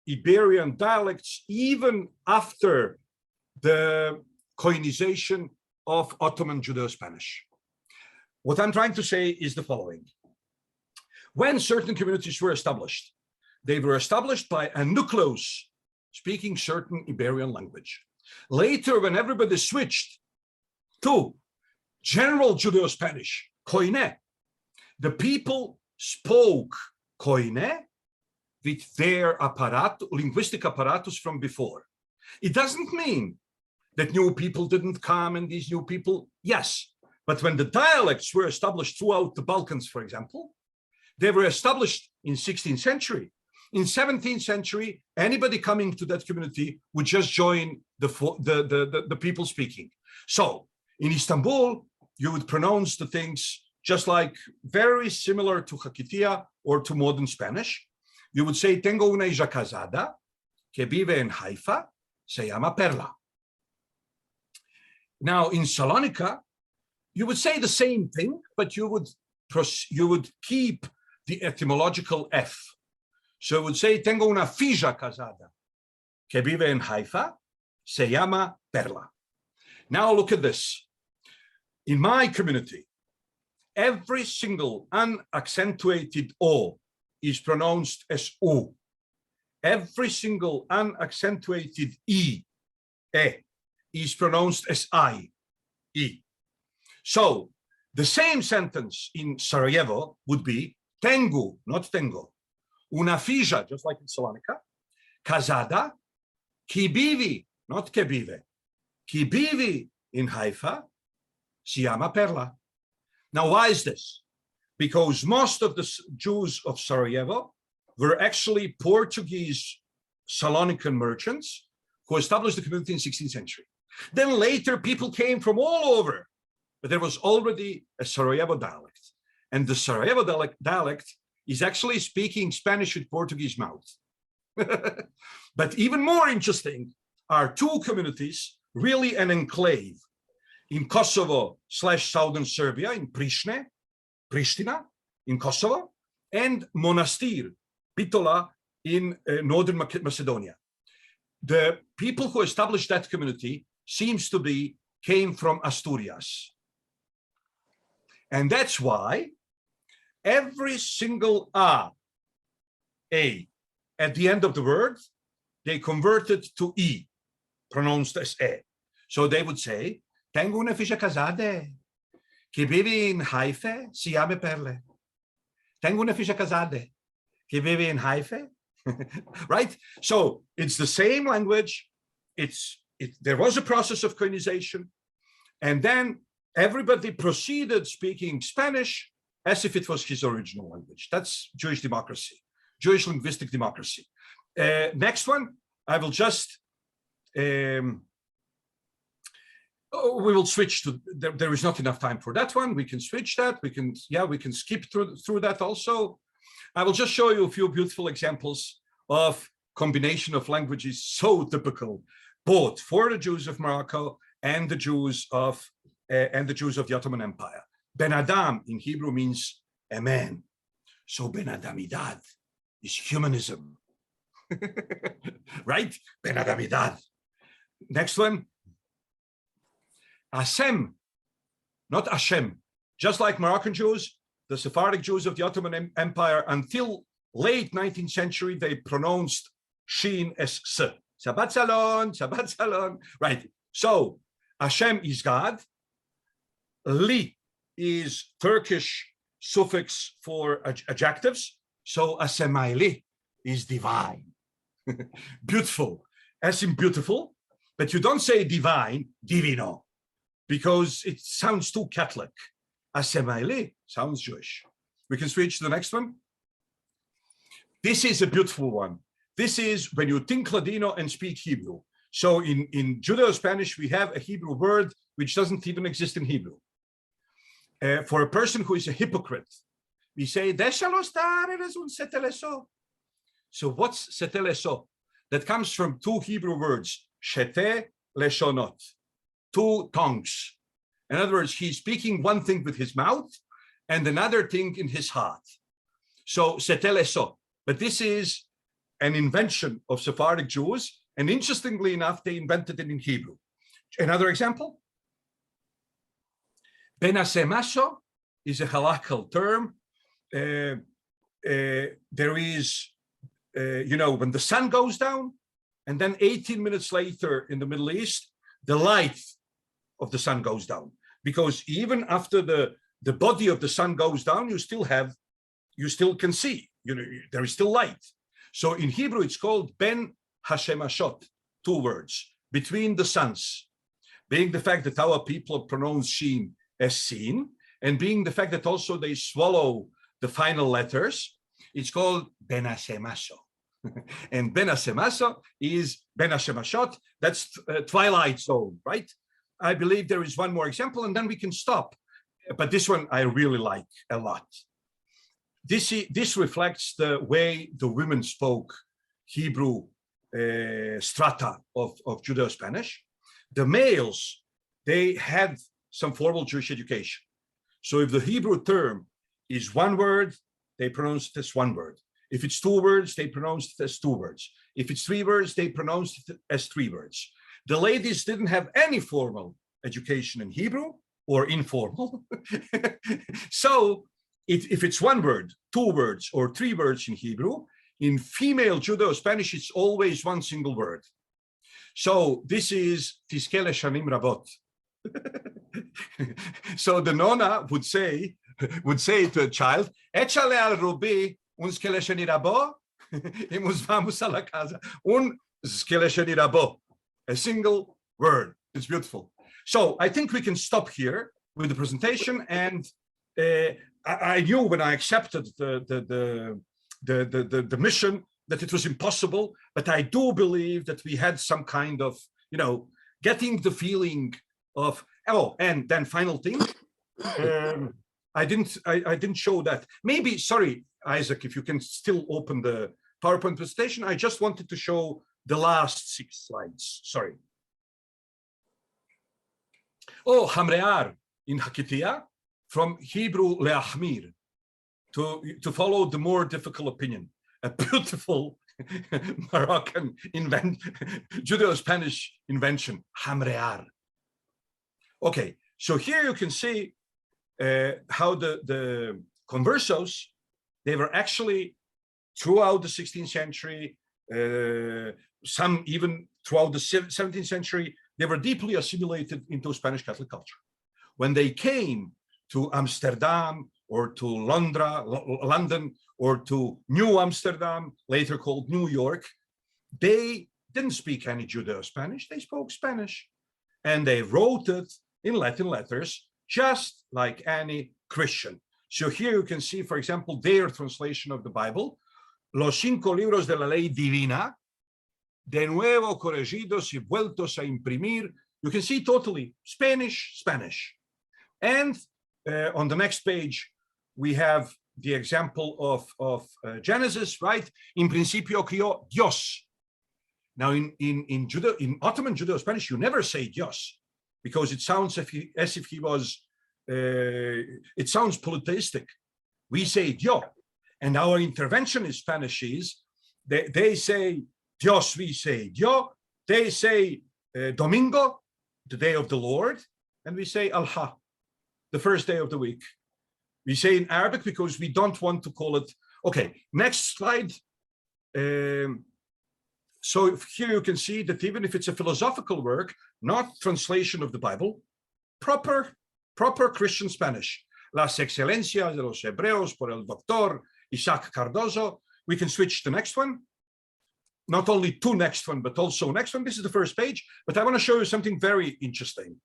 Iberian dialects, even after the Koinization of Ottoman Judeo-Spanish. What I'm trying to say is the following. When certain communities were established, they were established by a nucleus speaking certain Iberian language. Later, when everybody switched to general Judeo-Spanish, Koine, the people spoke Koine with their linguistic apparatus from before. It doesn't mean that new people didn't come and these new people, yes. But when the dialects were established throughout the Balkans, for example, they were established in 16th century. In 17th century, anybody coming to that community would just join the people speaking. So in Istanbul, you would pronounce the things just like very similar to Hakitia or to modern Spanish. You would say, tengo una hija casada que vive en Haifa, se llama Perla. Now in Salonika, you would say the same thing, but you would keep the etymological F. So it would say, tengo una filla casada que vive en Haifa, se llama Perla. Now look at this. In my community, every single unaccentuated O is pronounced as U. Every single unaccentuated E is pronounced as I, E. So the same sentence in Sarajevo would be tengo, not tengo. Una figlia, just like in Salonika. Casada, chi vivi, not che vive. Chi vivi in Haifa, si chiama Perla. Now, why is this? Because most of the Jews of Sarajevo were actually Portuguese Salonican merchants who established the community in the 16th century. Then later, people came from all over, but there was already a Sarajevo dialect. And the Sarajevo dialect is actually speaking Spanish with Portuguese mouth. But even more interesting are two communities, really an enclave in Kosovo / southern Serbia, in Pristina, in Kosovo, and Monastir, Bitola, in northern Macedonia. The people who established that community seems to be came from Asturias. And that's why every single A at the end of the word, they converted to E, pronounced as E. So they would say, tengo una figlia casada, che vive in Haifa, si chiama Perle. Tengo una figlia casada, che vive in Haifa. Right? So it's the same language. There was a process of Koinization. And then everybody proceeded speaking Spanish as if it was his original language. That's Jewish democracy, Jewish linguistic democracy. Next one, I will just, we will switch to, there is not enough time for that one. We can switch that. We can skip through that also. I will just show you a few beautiful examples of combination of languages so typical, both for the Jews of Morocco and the Jews of the Ottoman Empire. Ben Adam in Hebrew means a man. So Ben Adamidad is humanism. Right? Ben Adamidad. Next one. Asem, not Hashem. Just like Moroccan Jews, the Sephardic Jews of the Ottoman Empire, until late 19th century, they pronounced Shin as S. Shabbat Shalom, Shabbat Shalom. Right. So Hashem is God. Li is Turkish suffix for adjectives. So Asemaili is divine. Beautiful, as in beautiful, but you don't say divine, divino, because it sounds too Catholic. Asemaili sounds Jewish. We can switch to the next one. This is a beautiful one. This is when you think Ladino and speak Hebrew. So in Judeo-Spanish, we have a Hebrew word which doesn't even exist in Hebrew. For a person who is a hypocrite, we say, déjalo estar, eres un seteleso. So what's seteleso? That comes from two Hebrew words, shete leshonot, two tongues. In other words, he's speaking one thing with his mouth and another thing in his heart. So seteleso. But this is an invention of Sephardic Jews. And interestingly enough, they invented it in Hebrew. Another example. Benasemaso is a halakhic term. There is, when the sun goes down, and then 18 minutes later in the Middle East, the light of the sun goes down. Because even after the body of the sun goes down, you still can see, there is still light. So in Hebrew, it's called Ben Hashemashot, two words, between the suns, being the fact that our people pronounce Shin as Sin, and being the fact that also they swallow the final letters, it's called Ben Hashemaso. And Ben Hashemaso is Ben Hashemashot, that's Twilight Zone, right? I believe there is one more example, and then we can stop. But this one I really like a lot. This reflects the way the women spoke Hebrew strata of Judeo-Spanish. The males, they had some formal Jewish education. So if the Hebrew term is one word, they pronounce it as one word. If it's two words, they pronounce it as two words. If it's three words, they pronounce it as three words. The ladies didn't have any formal education in Hebrew, or informal. So if it's one word, two words, or three words in Hebrew, in female Judeo-Spanish, it's always one single word. So this is Tiskele Shanim Rabot. So the nona would say to a child, Échale al Rubi un skele shani rabo, y nos vamos a la casa. Un skele shani rabo. A single word. It's beautiful. So I think we can stop here with the presentation. And I knew when I accepted the mission that it was impossible, but I do believe that we had some kind of, getting the feeling of, and then final thing, I didn't show that. Maybe, sorry, Isaac, if you can still open the PowerPoint presentation, I just wanted to show the last 6 slides, sorry. Oh, Hamrear in Hakitia, from Hebrew leachmir, to follow the more difficult opinion. A beautiful Moroccan Judeo-Spanish invention, Hamrear. Okay, so here you can see how the Conversos, they were actually throughout the 16th century, some even throughout the 17th century, they were deeply assimilated into Spanish Catholic culture. When they came to Amsterdam or to London or to New Amsterdam, later called New York, they didn't speak any Judeo-Spanish, they spoke Spanish. And they wrote it in Latin letters, just like any Christian. So here you can see, for example, their translation of the Bible, Los 5 libros de la ley divina, de nuevo corregidos y vueltos a imprimir. You can see totally Spanish. And on the next page, we have the example of Genesis, right? In principio crió Dios. Now in Ottoman Judeo-Spanish, you never say Dios, because it sounds as if he was, it sounds polytheistic. We say Dios. And our intervention in Spanish is, they say Dios, we say Dios. They say Domingo, the day of the Lord. And we say Alha, the first day of the week. We say in Arabic because we don't want to call it. Okay, next slide. So here you can see that even if it's a philosophical work, not translation of the Bible, proper Christian Spanish. Las excelencias de los hebreos por el doctor Isaac Cardozo. We can switch to the next one. Not only to next one, but also next one. This is the first page, but I want to show you something very interesting.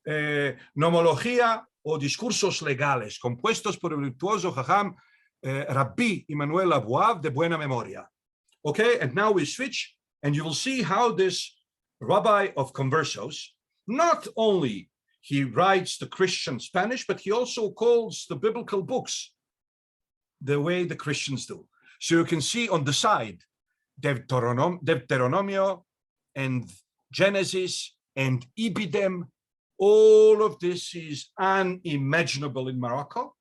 Nomología o discursos legales compuestos por el virtuoso Jajam Rabbi Emmanuel Abouab de buena memoria. Okay, and now we switch, and you will see how this rabbi of Conversos, not only he writes the Christian Spanish, but he also calls the biblical books the way the Christians do. So you can see on the side, Deuteronomio and Genesis and Ibidem. All of this is unimaginable in Morocco.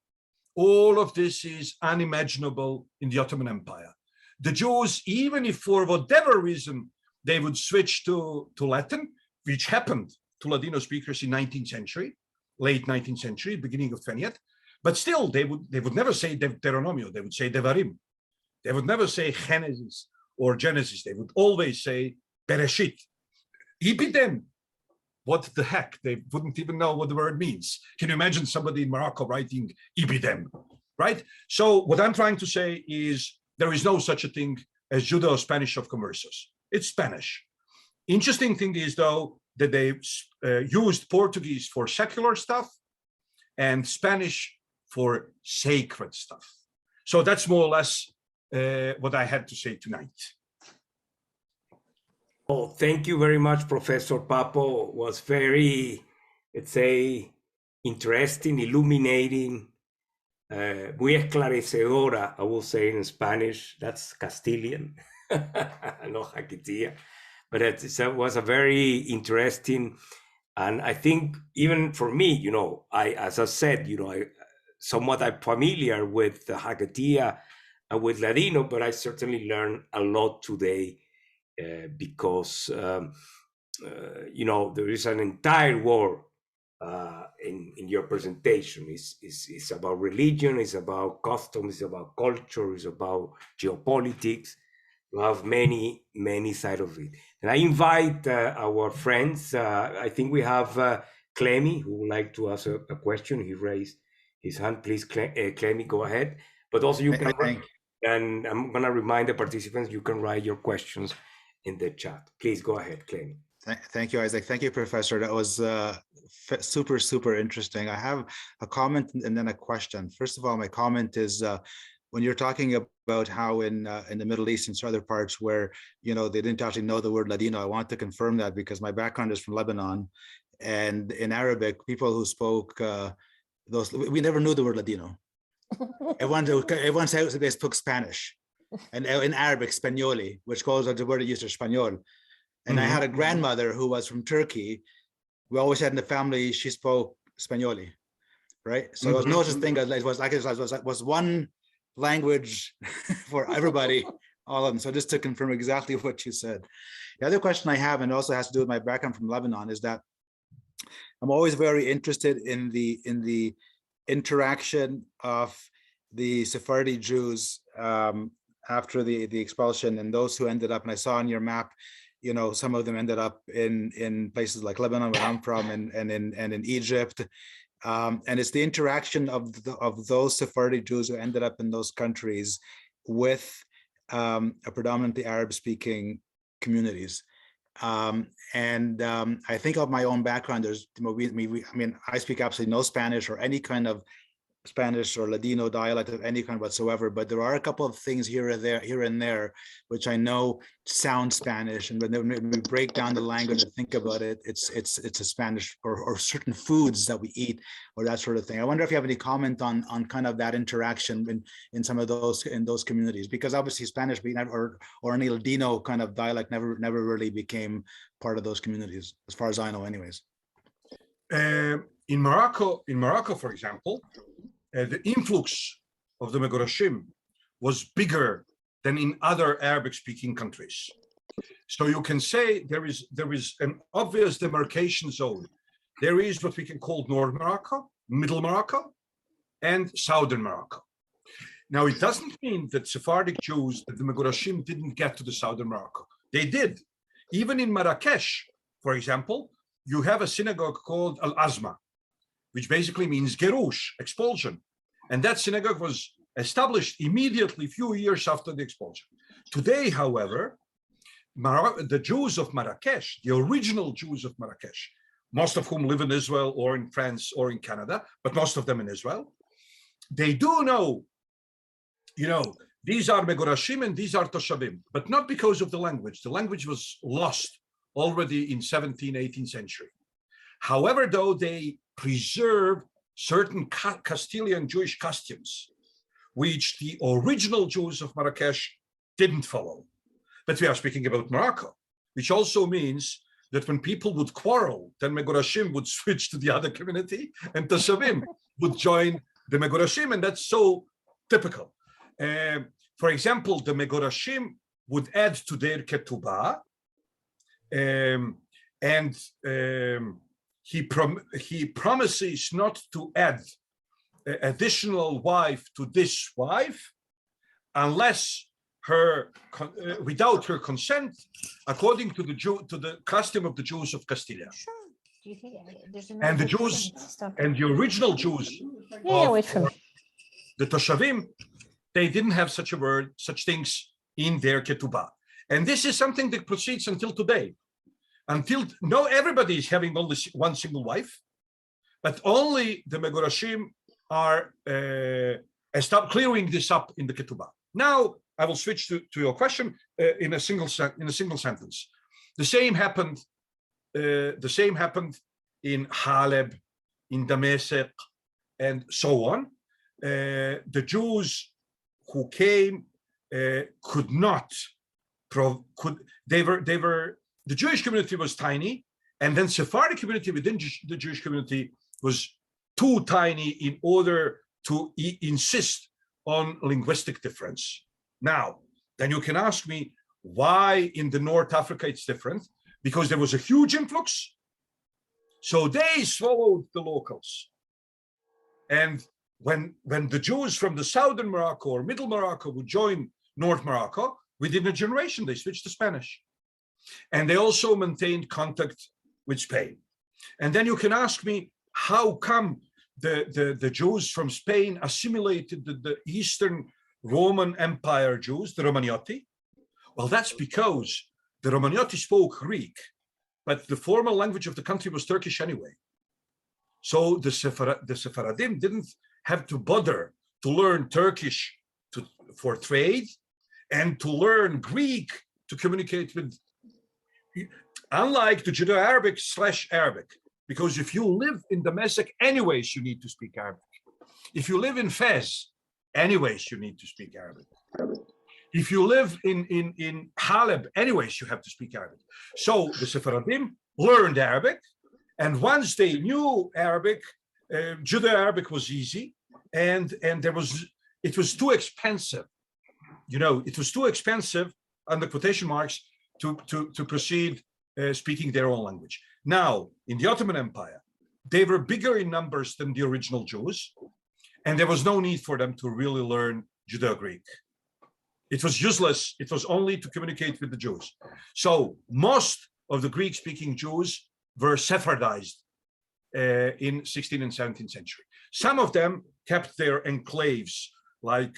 All of this is unimaginable in the Ottoman Empire. The Jews, even if for whatever reason they would switch to Latin, which happened to Ladino speakers in 19th century, late 19th century, beginning of 20th, but still they would never say Deuteronomio, they would say Devarim. They would never say Genesis or Genesis, they would always say Bereshit. Ibidem, what the heck? They wouldn't even know what the word means. Can you imagine somebody in Morocco writing Ibidem, right? So what I'm trying to say is there is no such a thing as Judeo-Spanish of Conversos. It's Spanish. Interesting thing is, though, that they used Portuguese for secular stuff and Spanish for sacred stuff. So that's more or less what I had to say tonight. Oh, thank you very much, Professor Papo. It was very, let's say, interesting, illuminating, muy esclarecedora, I will say in Spanish. That's Castilian, no Hakitia. But it was a very interesting, and I think even for me, as I said, I'm familiar with the Hakitia and with Ladino, but I certainly learned a lot today because, there is an entire war in your presentation. It's about religion, it's about customs, it's about culture, it's about geopolitics. You have many sides of it. And I invite our friends. I think we have Clemmy who would like to ask a question. He raised his hand. Please, Clemmy, go ahead. But also you can, and I'm going to remind the participants, you can write your questions in the chat. Please go ahead, Clemmy. Thank you, Isaac. Thank you, Professor. That was super interesting. I have a comment and then a question. First of all, my comment is when you're talking about how in the Middle East and other parts where they didn't actually know the word Ladino, I want to confirm that because my background is from Lebanon, and in Arabic, people who spoke we never knew the word Ladino. Everyone said they spoke Spanish, and in Arabic, Spagnoli, which goes on the word used to Spaniol. And I had a grandmother who was from Turkey. We always had in the family, she spoke Spagnoli, right? So there was no such thing as, it was one language for everybody, all of them. So just to confirm exactly what you said. The other question I have, and also has to do with my background from Lebanon, is that I'm always very interested in the interaction of the Sephardi Jews after the expulsion and those who ended up, and I saw on your map, some of them ended up in places like Lebanon, where I'm from, and in Egypt. And it's the interaction of those Sephardi Jews who ended up in those countries with a predominantly Arab-speaking communities. I think of my own background. I speak absolutely no Spanish or any kind of Spanish or Ladino dialect of any kind whatsoever, but there are a couple of things here and there, which I know sound Spanish. And when we break down the language and think about it, it's a Spanish or certain foods that we eat or that sort of thing. I wonder if you have any comment on kind of that interaction in some of those communities, because obviously Spanish or any Ladino kind of dialect never really became part of those communities, as far as I know, anyways. In Morocco, for example, the influx of the Megorashim was bigger than in other Arabic-speaking countries. So you can say there is an obvious demarcation zone. There is what we can call North Morocco, Middle Morocco, and Southern Morocco. Now, it doesn't mean that Sephardic Jews, that the Megorashim didn't get to the Southern Morocco. They did. Even in Marrakesh, for example, you have a synagogue called Al-Azma, which basically means Gerush, expulsion. And that synagogue was established immediately a few years after the expulsion. Today, however, the Jews of Marrakesh, the original Jews of Marrakesh, most of whom live in Israel or in France or in Canada, but most of them in Israel, they do know, these are Megorashim and these are Toshavim, but not because of the language. The language was lost already in 17th, 18th century. However, though, they preserve certain Castilian Jewish customs, which the original Jews of Marrakesh didn't follow. But we are speaking about Morocco, which also means that when people would quarrel, then Megorashim would switch to the other community and Toshavim would join the Megorashim, and that's so typical. For example, the Megorashim would add to their ketubah, he promises not to add additional wife to this wife unless without her consent, according to the custom of the Jews of Castilla. Sure. Do you think and the Jews and the original Jews the Toshavim, they didn't have such things in their ketubah. And this is something that proceeds until today. Everybody is having only one single wife, but only the Megorashim are clearing this up in the ketubah. Now I will switch to your question in a single sentence. The same happened in Haleb, in Damascus, and so on. The Jews who came could not. The Jewish community was tiny, and then Sephardic community within the Jewish community was too tiny in order to insist on linguistic difference. Now, then you can ask me why in the North Africa it's different, because there was a huge influx So they swallowed the locals. And when the Jews from the southern Morocco or middle Morocco would join North Morocco, within a generation, they switched to Spanish. And they also maintained contact with Spain. And then you can ask me, how come the Jews from Spain assimilated the Eastern Roman Empire Jews, the Romagnotti? Well, that's because the Romagnotti spoke Greek, but the formal language of the country was Turkish anyway. So the Sephardim didn't have to bother to learn Turkish for trade and to learn Greek to communicate with, unlike the Judeo-Arabic/Arabic, because if you live in Damascus, anyways, you need to speak Arabic. If you live in Fez, anyways, you need to speak Arabic. If you live in Haleb, anyways, you have to speak Arabic. So the Sephardim learned Arabic, and once they knew Arabic, Judeo-Arabic was easy, and it was too expensive. You know, it was too expensive, under quotation marks, to proceed speaking their own language. Now, in the Ottoman Empire, they were bigger in numbers than the original Jews, and there was no need for them to really learn Judeo-Greek. It was useless. It was only to communicate with the Jews. So most of the Greek-speaking Jews were Sephardized in 16th and 17th century. Some of them kept their enclaves, like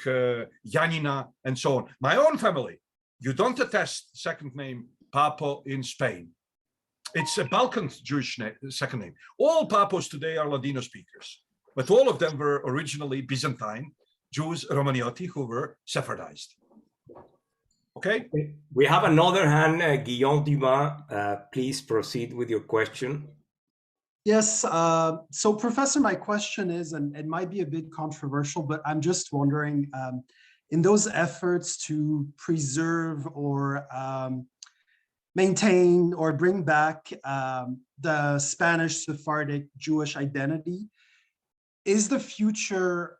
Yanina and so on. My own family, you don't attest second name Papo in Spain. It's a Balkan Jewish second name. All Papos today are Ladino speakers, but all of them were originally Byzantine Jews, Romagnotti, who were Sephardized. Okay. We have another hand, Guillaume Dumas. Please proceed with your question. Yes. So, Professor, my question is, and it might be a bit controversial, but I'm just wondering, in those efforts to preserve or maintain or bring back the Spanish Sephardic Jewish identity, is the future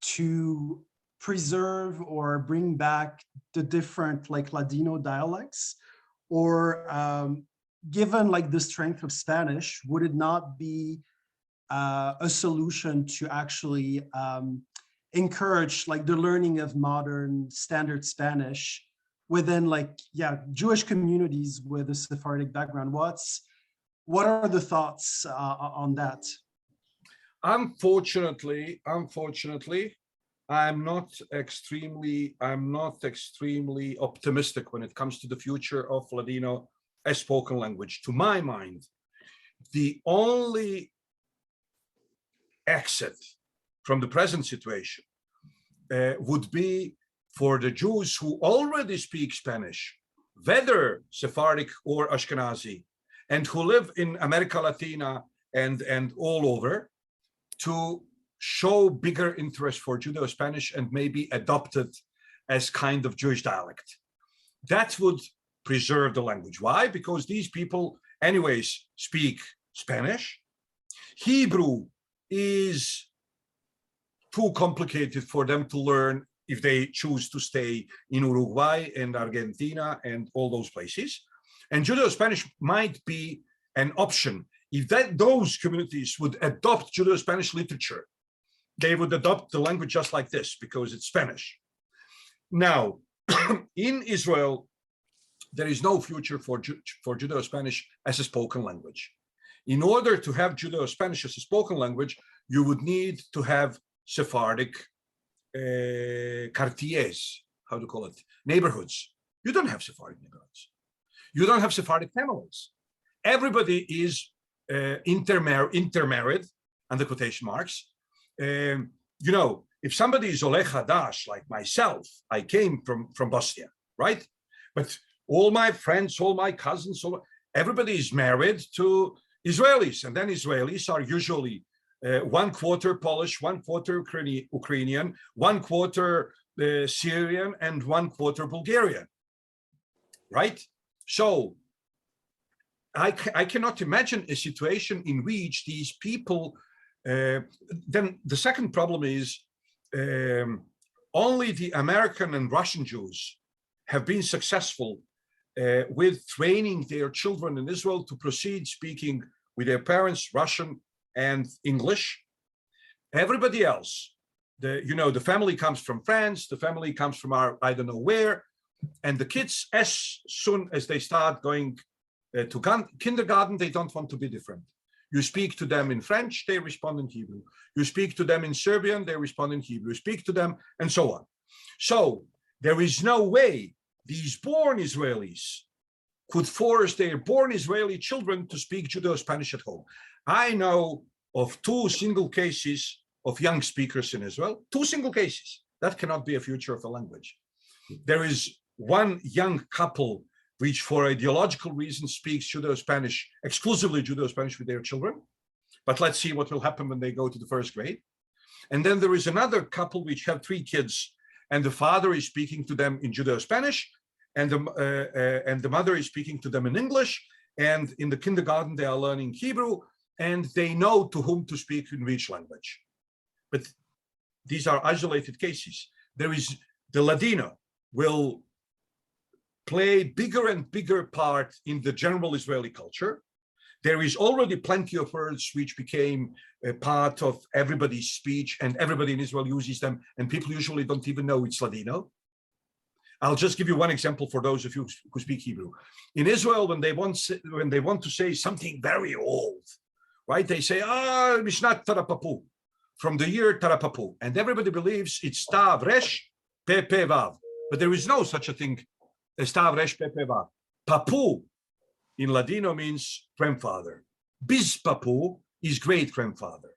to preserve or bring back the different like Ladino dialects, or given like the strength of Spanish, would it not be a solution to actually encourage like the learning of modern standard Spanish within like, Jewish communities with a Sephardic background? What are the thoughts on that? Unfortunately, I'm not extremely optimistic when it comes to the future of Ladino as spoken language. To my mind, the only exit from the present situation would be for the Jews who already speak Spanish, whether Sephardic or Ashkenazi, and who live in America Latina and all over, to show bigger interest for Judeo-Spanish and maybe adopt it as kind of Jewish dialect. That would preserve the language. Why? Because these people anyways speak Spanish. Hebrew is too complicated for them to learn if they choose to stay in Uruguay and Argentina and all those places. And Judeo-Spanish might be an option. If those communities would adopt Judeo-Spanish literature, they would adopt the language just like this because it's Spanish. Now, in Israel, there is no future for Judeo-Spanish as a spoken language. In order to have Judeo-Spanish as a spoken language, you would need to have Sephardic quartiers, how to call it, neighborhoods. You don't have Sephardic neighborhoods. You don't have Sephardic families. Everybody is intermarried, under quotation marks. If somebody is Oleh Hadash, like myself, I came from Bosnia, right? But all my friends, all my cousins, everybody is married to Israelis, and then Israelis are usually 1/4 Polish, 1/4 Ukrainian, 1/4 Syrian, and 1/4 Bulgarian, right? So I cannot imagine a situation in which these people, then the second problem is only the American and Russian Jews have been successful with training their children in Israel to proceed speaking with their parents Russian and English. Everybody else, the family comes from France, the family comes from I don't know where, and the kids, as soon as they start going to kindergarten, they don't want to be different. You speak to them in French, they respond in Hebrew. You speak to them in Serbian, they respond in Hebrew. You speak to them, and so on. So there is no way these born Israelis could force their born Israeli children to speak Judeo-Spanish at home. I know of 2 single cases of young speakers in Israel, 2 single cases. That cannot be a future of a language. There is one young couple which for ideological reasons speaks Judeo-Spanish, exclusively Judeo-Spanish with their children. But let's see what will happen when they go to the 1st grade. And then there is another couple which have 3 kids, and the father is speaking to them in Judeo-Spanish, and the mother is speaking to them in English, and in the kindergarten they are learning Hebrew, and they know to whom to speak in which language. But these are isolated cases. There is the Ladino will play bigger and bigger part in the general Israeli culture. There is already plenty of words which became a part of everybody's speech, and everybody in Israel uses them, and people usually don't even know it's Ladino. I'll just give you one example for those of you who speak Hebrew. In Israel, when they want to say something very old, right? They say, Mishnat Tarapapu, from the year Tarapapu, and everybody believes it's Tav Resh Pe Pe Vav, but there is no such a thing as Tav Resh Pe Pe Vav. Papu in Ladino means grandfather. Biz Papu is great grandfather.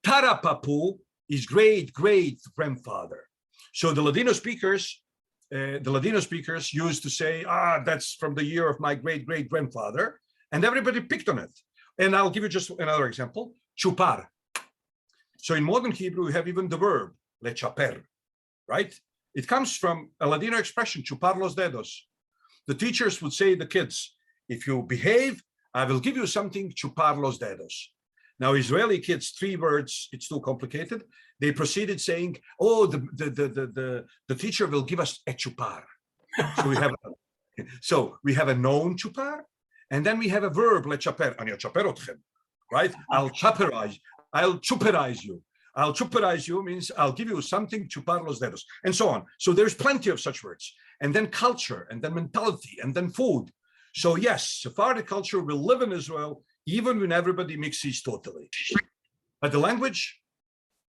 Tarapapu is great grandfather. So the Ladino speakers used to say, that's from the year of my great grandfather, and everybody picked on it. And I'll give you just another example, chupar. So in modern Hebrew, we have even the verb, lechaper, right? It comes from a Ladino expression, chupar los dedos. The teachers would say to the kids, if you behave, I will give you something, chupar los dedos. Now, Israeli kids, 3 words, it's too complicated. They proceeded saying, the teacher will give us a chupar. So we have a known chupar, and then we have a verb, lechaper, right? I'll chuperize you. I'll chuperize you means I'll give you something, chupar los dedos, and so on. So there's plenty of such words. And then culture, and then mentality, and then food. So yes, Sephardic culture will live in Israel even when everybody mixes totally. But the language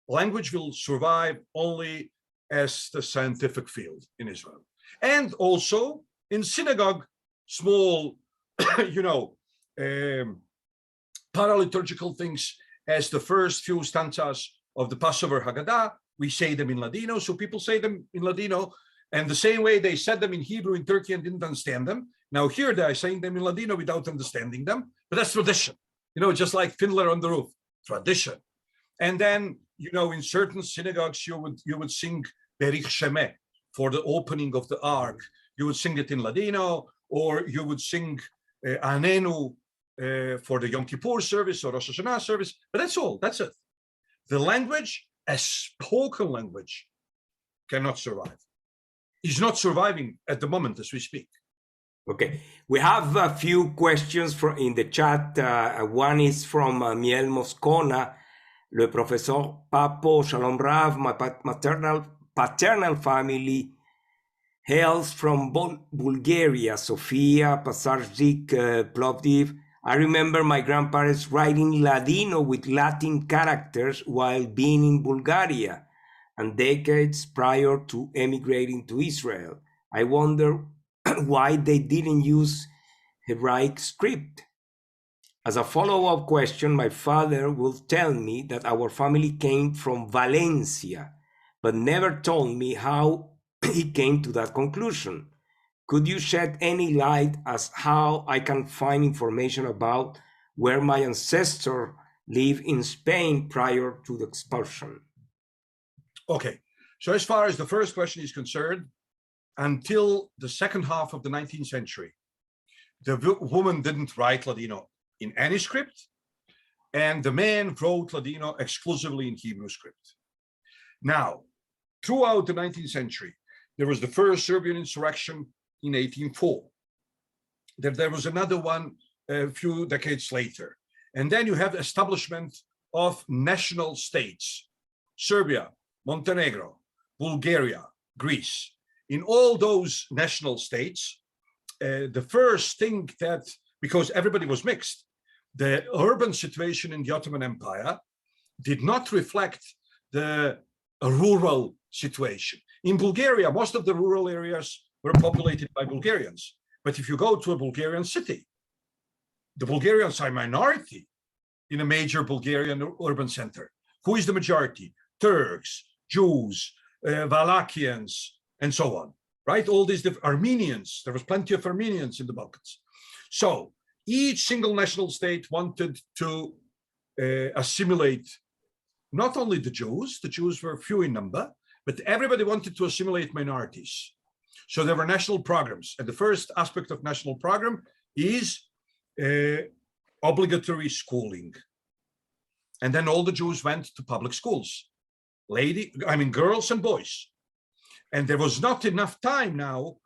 will survive only as the scientific field in Israel. And also in synagogue, small, paraliturgical things, as the first few stanzas of the Passover Haggadah, we say them in Ladino, so people say them in Ladino, and the same way they said them in Hebrew in Turkey and didn't understand them. Now here they are saying them in Ladino without understanding them, but that's tradition. Just like Fiddler on the Roof, tradition. And then, in certain synagogues, you would sing Berich Shemeh for the opening of the ark. You would sing it in Ladino, or you would sing Anenu for the Yom Kippur service or Rosh Hashanah service. But that's all. That's it. The language, a spoken language, cannot survive. Is not surviving at the moment as we speak. Okay, we have a few questions in the chat. One is from Miel Moscona. Le professeur Papo, Shalom Rav, my paternal family hails from Bulgaria, Sofia, Pasarjik, Plovdiv. I remember my grandparents writing Ladino with Latin characters while being in Bulgaria and decades prior to emigrating to Israel. I wonder why they didn't use Hebraic script. As a follow-up question, my father will tell me that our family came from Valencia, but never told me how he came to that conclusion. Could you shed any light as how I can find information about where my ancestor lived in Spain prior to the expulsion? Okay, so as far as the first question is concerned, until the second half of the 19th century, the woman didn't write Ladino in any script, and the man wrote Ladino exclusively in Hebrew script. Now, throughout the 19th century, there was the first Serbian insurrection in 1804. There was another one a few decades later. And then you have establishment of national states, Serbia, Montenegro, Bulgaria, Greece. In all those national states, the first thing that, because everybody was mixed, the urban situation in the Ottoman Empire did not reflect the rural situation. In Bulgaria, most of the rural areas were populated by Bulgarians. But if you go to a Bulgarian city, the Bulgarians are a minority in a major Bulgarian urban center. Who is the majority? Turks, Jews, Wallachians, and so on, right? All these Armenians, there was plenty of Armenians in the Balkans. So each single national state wanted to assimilate not only the Jews were few in number, but everybody wanted to assimilate minorities. So there were national programs. And the first aspect of national program is obligatory schooling. And then all the Jews went to public schools, girls and boys. And there was not enough time now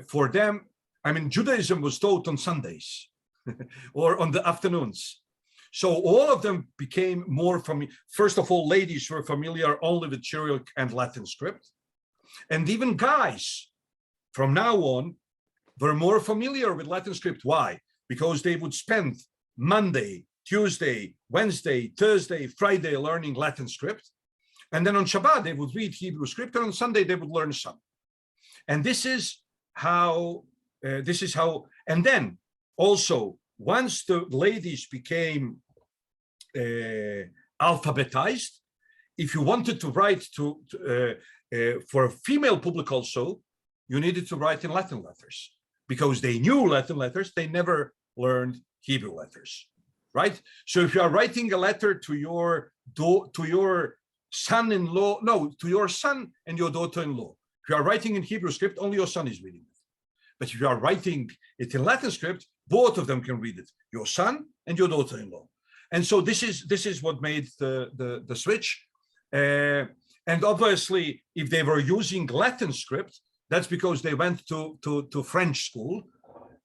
for them. Judaism was taught on Sundays or on the afternoons. So all of them became more familiar. First of all, ladies were familiar only with Cyrillic and Latin script. And even guys from now on were more familiar with Latin script. Why? Because they would spend Monday, Tuesday, Wednesday, Thursday, Friday learning Latin script. And then on Shabbat, they would read Hebrew script, and on Sunday, they would learn some. And this is how, and then also, once the ladies became alphabetized, if you wanted to write for a female public also, you needed to write in Latin letters, because they knew Latin letters, they never learned Hebrew letters, right? So if you are writing a letter to your son-in-law, to your son and your daughter-in-law, if you are writing in Hebrew script, only your son is reading it. But if you are writing it in Latin script, both of them can read it, your son and your daughter-in-law. And so this is what made the switch. And obviously, if they were using Latin script, that's because they went to French school,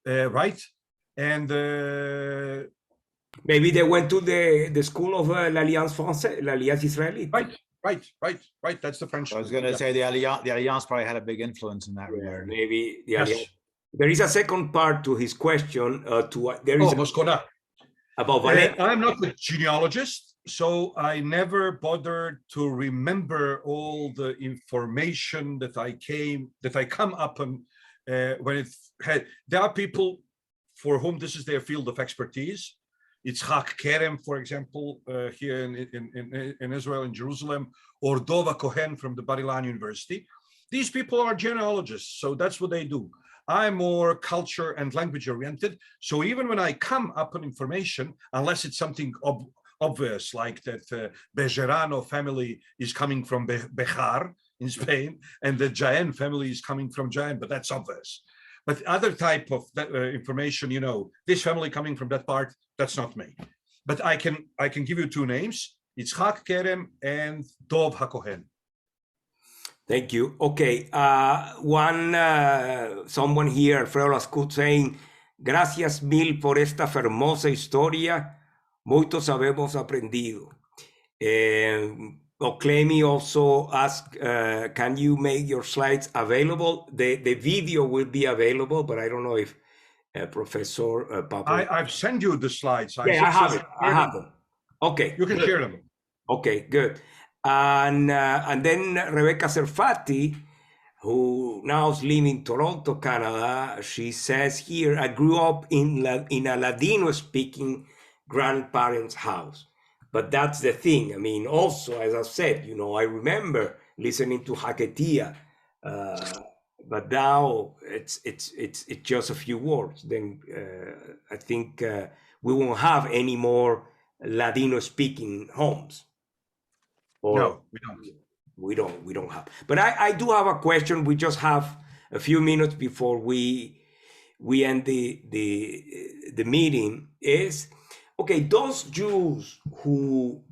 right? And maybe they went to the school of l'Alliance Française, l'Alliance Israélite. Right. That's the French. I was going to say the Alliance probably had a big influence in that regard. Maybe the Alliance. There is a second part to his question. Moscona. About Valencia. I'm not a genealogist, so I never bothered to remember all the information that I come up and when it had. There are people for whom this is their field of expertise. Yitzhak Kerem, for example, here in Israel, in Jerusalem, or Dova Cohen from the Bar-Ilan University. These people are genealogists, so that's what they do. I'm more culture and language oriented. So even when I come up on information, unless it's something obvious, like that Bejerano family is coming from Bejar in Spain, and the Jaén family is coming from Jaén, but that's obvious. But other type of information, this family coming from that part, that's not me. But I can give you two names, Yitzhak Kerem and Dov HaKohen. Thank you. Okay, someone here, Alfredo Lascut, saying, gracias mil por esta hermosa historia, mucho sabemos aprendido. Oklemi also asked, can you make your slides available? The video will be available, but I don't know if Professor Papo. I've sent you the slides. I have them. Okay. You can share them. Okay, good. And then Rebecca Serfati, who now is living in Toronto, Canada, she says here, I grew up in a Ladino-speaking grandparents' house. But that's the thing. Also, as I said, I remember listening to Hakitia, but now it's just a few words. Then I think we won't have any more Ladino-speaking homes. No, we don't. We don't have. But I do have a question. We just have a few minutes before we end the meeting. Is okay, those Jews who,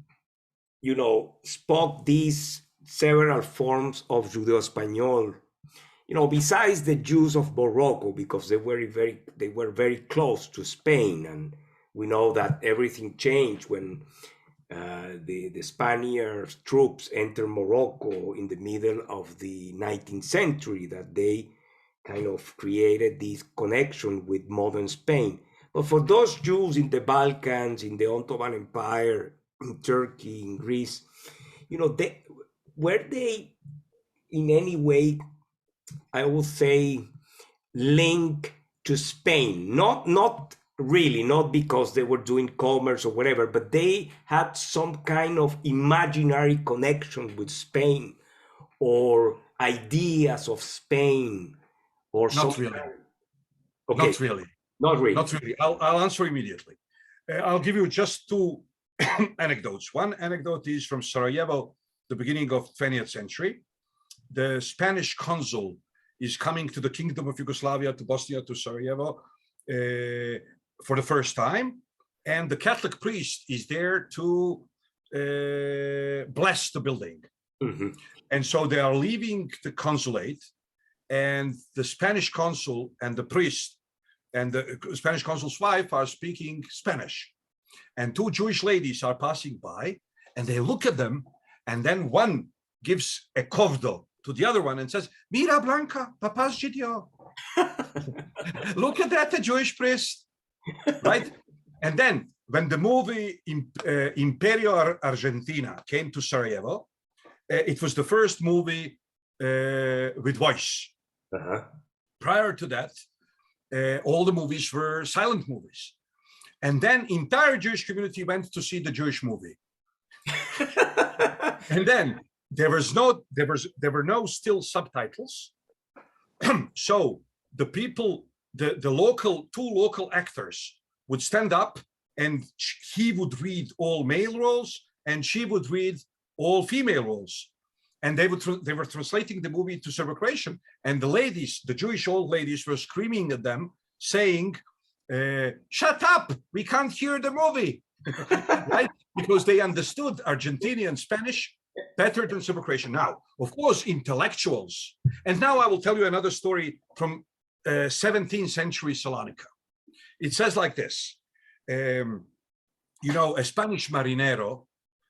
spoke these several forms of Judeo-Español besides the Jews of Morocco, because they were very close to Spain, and we know that everything changed when the Spaniards troops entered Morocco in the middle of the 19th century, that they kind of created this connection with modern Spain. But for those Jews in the Balkans, in the Ottoman Empire, in Turkey, in Greece, were they in any way, I would say, linked to Spain? Not really, not because they were doing commerce or whatever, but they had some kind of imaginary connection with Spain, or ideas of Spain, or not really. Okay. Not really. Not really. Not really. I'll answer immediately. I'll give you just two anecdotes. One anecdote is from Sarajevo, the beginning of 20th century. The Spanish consul is coming to the Kingdom of Yugoslavia, to Bosnia, to Sarajevo for the first time. And the Catholic priest is there to bless the building. Mm-hmm. And so they are leaving the consulate, and the Spanish consul and the priest and the Spanish consul's wife are speaking Spanish. And two Jewish ladies are passing by, and they look at them, and then one gives a kovdo to the other one and says, "Mira Blanca, papa's Gidio." Look at that, the Jewish priest, right? And then when the movie Imperio Argentina came to Sarajevo, it was the first movie with voice. Uh-huh. Prior to that, all the movies were silent movies. And then entire Jewish community went to see the Jewish movie. And then there were no still subtitles. So the people, the two local actors would stand up, and he would read all male roles and she would read all female roles. And they were translating the movie to Serbo-Croatian. And the ladies, the Jewish old ladies, were screaming at them, saying, "Shut up, we can't hear the movie." Right? Because they understood Argentinian Spanish better than Serbo-Croatian. Now, of course, intellectuals. And now I will tell you another story from 17th century Salonika. It says like this. A Spanish marinero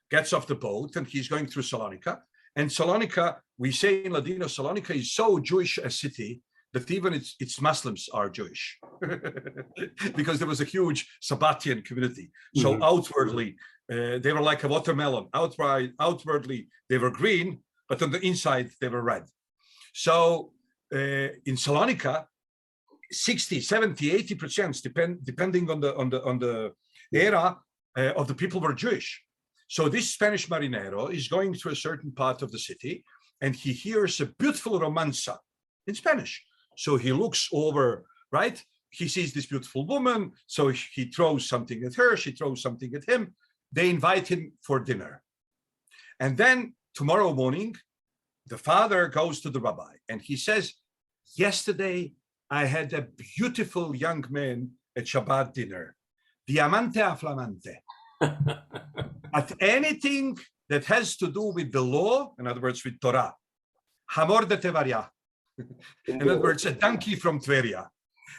gets off the boat and he's going through Salonika. And Salonika, we say in Ladino, Salonika is so Jewish a city that even its Muslims are Jewish, because there was a huge Sabbatian community. So mm-hmm. Outwardly, they were like a watermelon. Outwardly, they were green, but on the inside, they were red. So in Salonika, 60, 70, 80%, depending on the era of the people were Jewish. So this Spanish marinero is going to a certain part of the city, and he hears a beautiful romanza in Spanish. So he looks over, right? He sees this beautiful woman. So he throws something at her. She throws something at him. They invite him for dinner. And then tomorrow morning, the father goes to the rabbi and he says, "Yesterday, I had a beautiful young man at Shabbat dinner. Diamante a flamante." But anything that has to do with the law, in other words, with Torah, Hamor de Tevaria. In other words, a donkey from Tveria,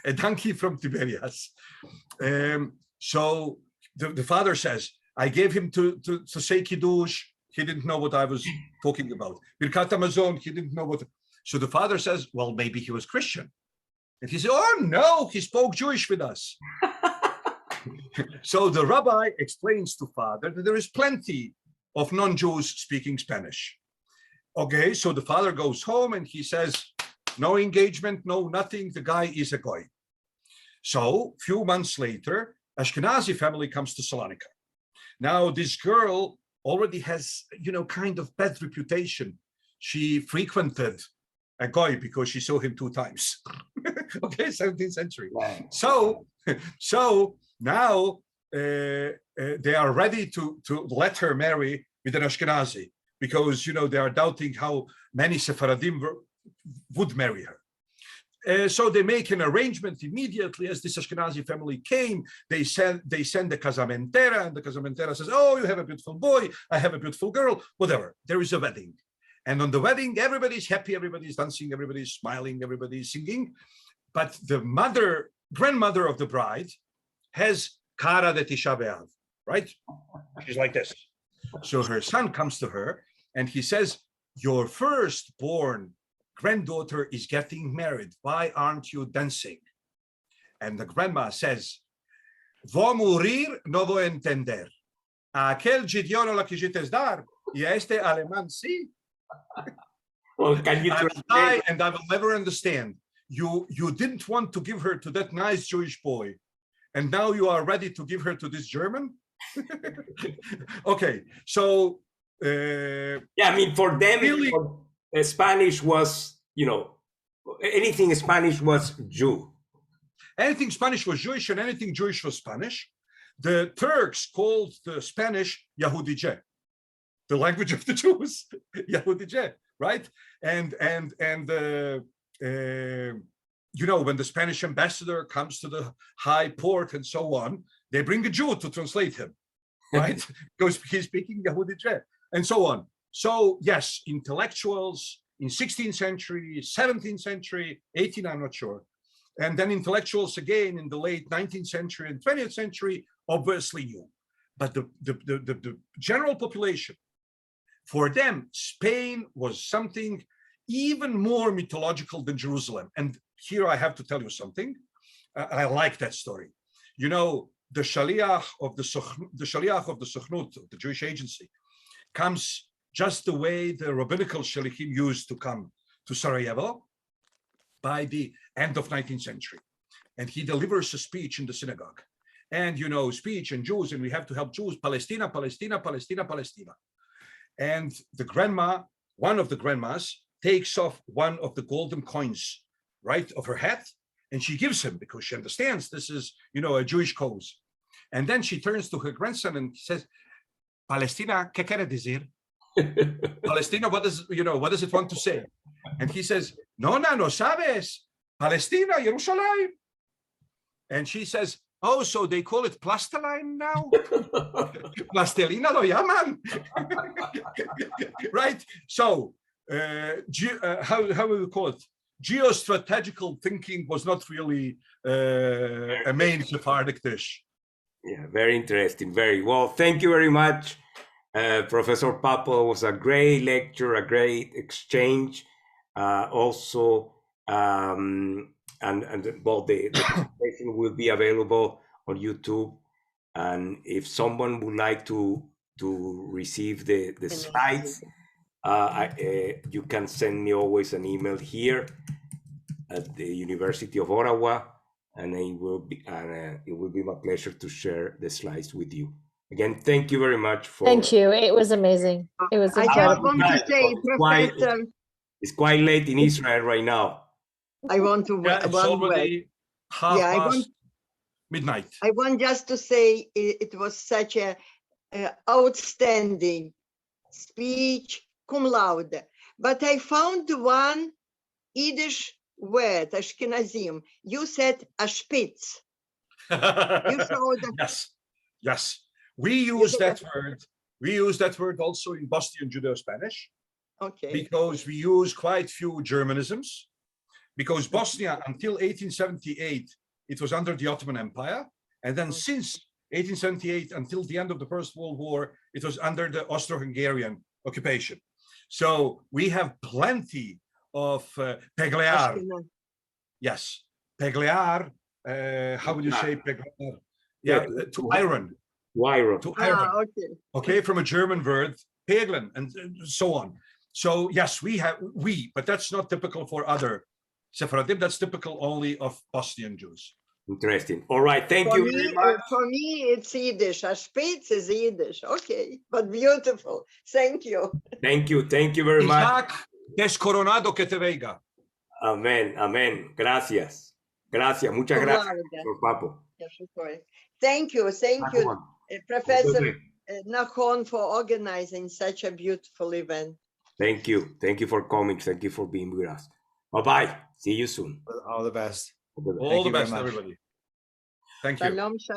a donkey from Tiberias. So the father says, "I gave him to say Kiddush. He didn't know what I was talking about. Birkat Hamazon, he didn't know what." So the father says, "Well, maybe he was Christian." And he said, "Oh, no, he spoke Jewish with us." So the rabbi explains to father that there is plenty of non-Jews speaking Spanish. Okay, so the father goes home and he says, no engagement, no nothing, the guy is a goy. So a few months later, Ashkenazi family comes to Salonika. Now this girl already has, kind of bad reputation. She frequented a goy because she saw him 2 times. Okay, 17th century. Wow. So now they are ready to let her marry with an Ashkenazi, because they are doubting how many Sephardim would marry her. So they make an arrangement immediately. As this Ashkenazi family came, they send the casamentera, and the casamentera says, "Oh, you have a beautiful boy, I have a beautiful girl," whatever. There is a wedding. And on the wedding, everybody's happy, everybody's dancing, everybody's smiling, everybody's singing. But the grandmother of the bride has Kara de Tisha B'Av, right? She's like this. So her son comes to her and he says, your firstborn granddaughter is getting married. Why aren't you dancing? And the grandma says, vou morir, no vou entender. Aquel gidiano la quisetes dar, y este alemán sí. Well, can you I will translate? die and I will never understand. You didn't want to give her to that nice Jewish boy, and now you are ready to give her to this German? Okay, so Yeah, I mean, for them, really, Spanish was, anything Spanish was Jew. anything Spanish was Jewish and anything Jewish was Spanish. The Turks called the Spanish Yahudije, the language of the Jews, Yahudije, right? And when the Spanish ambassador comes to the high port and so on, they bring a Jew to translate him, right? Because he's speaking Yahudije and so on. So yes, intellectuals in 16th century, 17th century, 18th, I'm not sure. And then intellectuals again in the late 19th century and 20th century obviously knew. But the general population, for them, Spain was something even more mythological than Jerusalem. And here I have to tell you something. I like that story. You know, the Shaliach of the Sochnut, of the Jewish agency, comes just the way the rabbinical Shalichim used to come to Sarajevo by the end of 19th century. And he delivers a speech in the synagogue. And, speech and Jews, and we have to help Jews, Palestina, Palestina, Palestina, Palestina. And the grandma, one of the grandmas, takes off one of the golden coins, right, of her hat, and she gives him because she understands this is, a Jewish cause. And then she turns to her grandson and says, Palestina, ¿qué quiere decir? Palestina, what does it want to say? And he says, no sabes, Palestina, Jerusalem. And she says, oh, so they call it plasteline now? Plastelina lo llaman. Right? So, how will we call it? Geostrategical thinking was not really a main Sephardic dish. Yeah, very interesting. Very well. Thank you very much, Professor Papo. It was a great lecture, a great exchange. Also, the presentation will be available on YouTube. And if someone would like to receive the slides, you can send me always an email here at the University of Ottawa, and it will be my pleasure to share the slides with you. Again, thank you very much for. Thank you. It was amazing. It was incredible. I just want to say, Professor. It's quite late in Israel right now. I want to. Yeah, it's already past midnight. I want just to say it was such a outstanding speech, cum laude. But I found one Yiddish word, Ashkenazim. You said ashpitz. You showed Yes. We use that word. We use that word also in Bosnian Judeo-Spanish. Okay. Because we use quite few Germanisms. Because Bosnia, until 1878, it was under the Ottoman Empire. And then since 1878, until the end of the First World War, it was under the Austro-Hungarian occupation. So we have plenty of peglear. Yes, peglear. How would you say peglear? Yeah, to iron. To iron. Okay, from a German word, peglen, and so on. So yes, but that's not typical for other Sephardim. That's typical only of Bosnian Jews. Interesting. All right. Thank you very much. For me, it's Yiddish. Ashpitz is Yiddish. Okay, but beautiful. Thank you. Thank you. Thank you very much. Isaac, descoronado que te veiga. Amén. Amén. Gracias. Gracias. Muchas gracias, Profesor Papo. Thank you. Thank you, Professor Nahon, for organizing such a beautiful event. Thank you. Thank you for coming. Thank you for being with us. Bye-bye. See you soon. All the best. All the best, everybody. Thank you.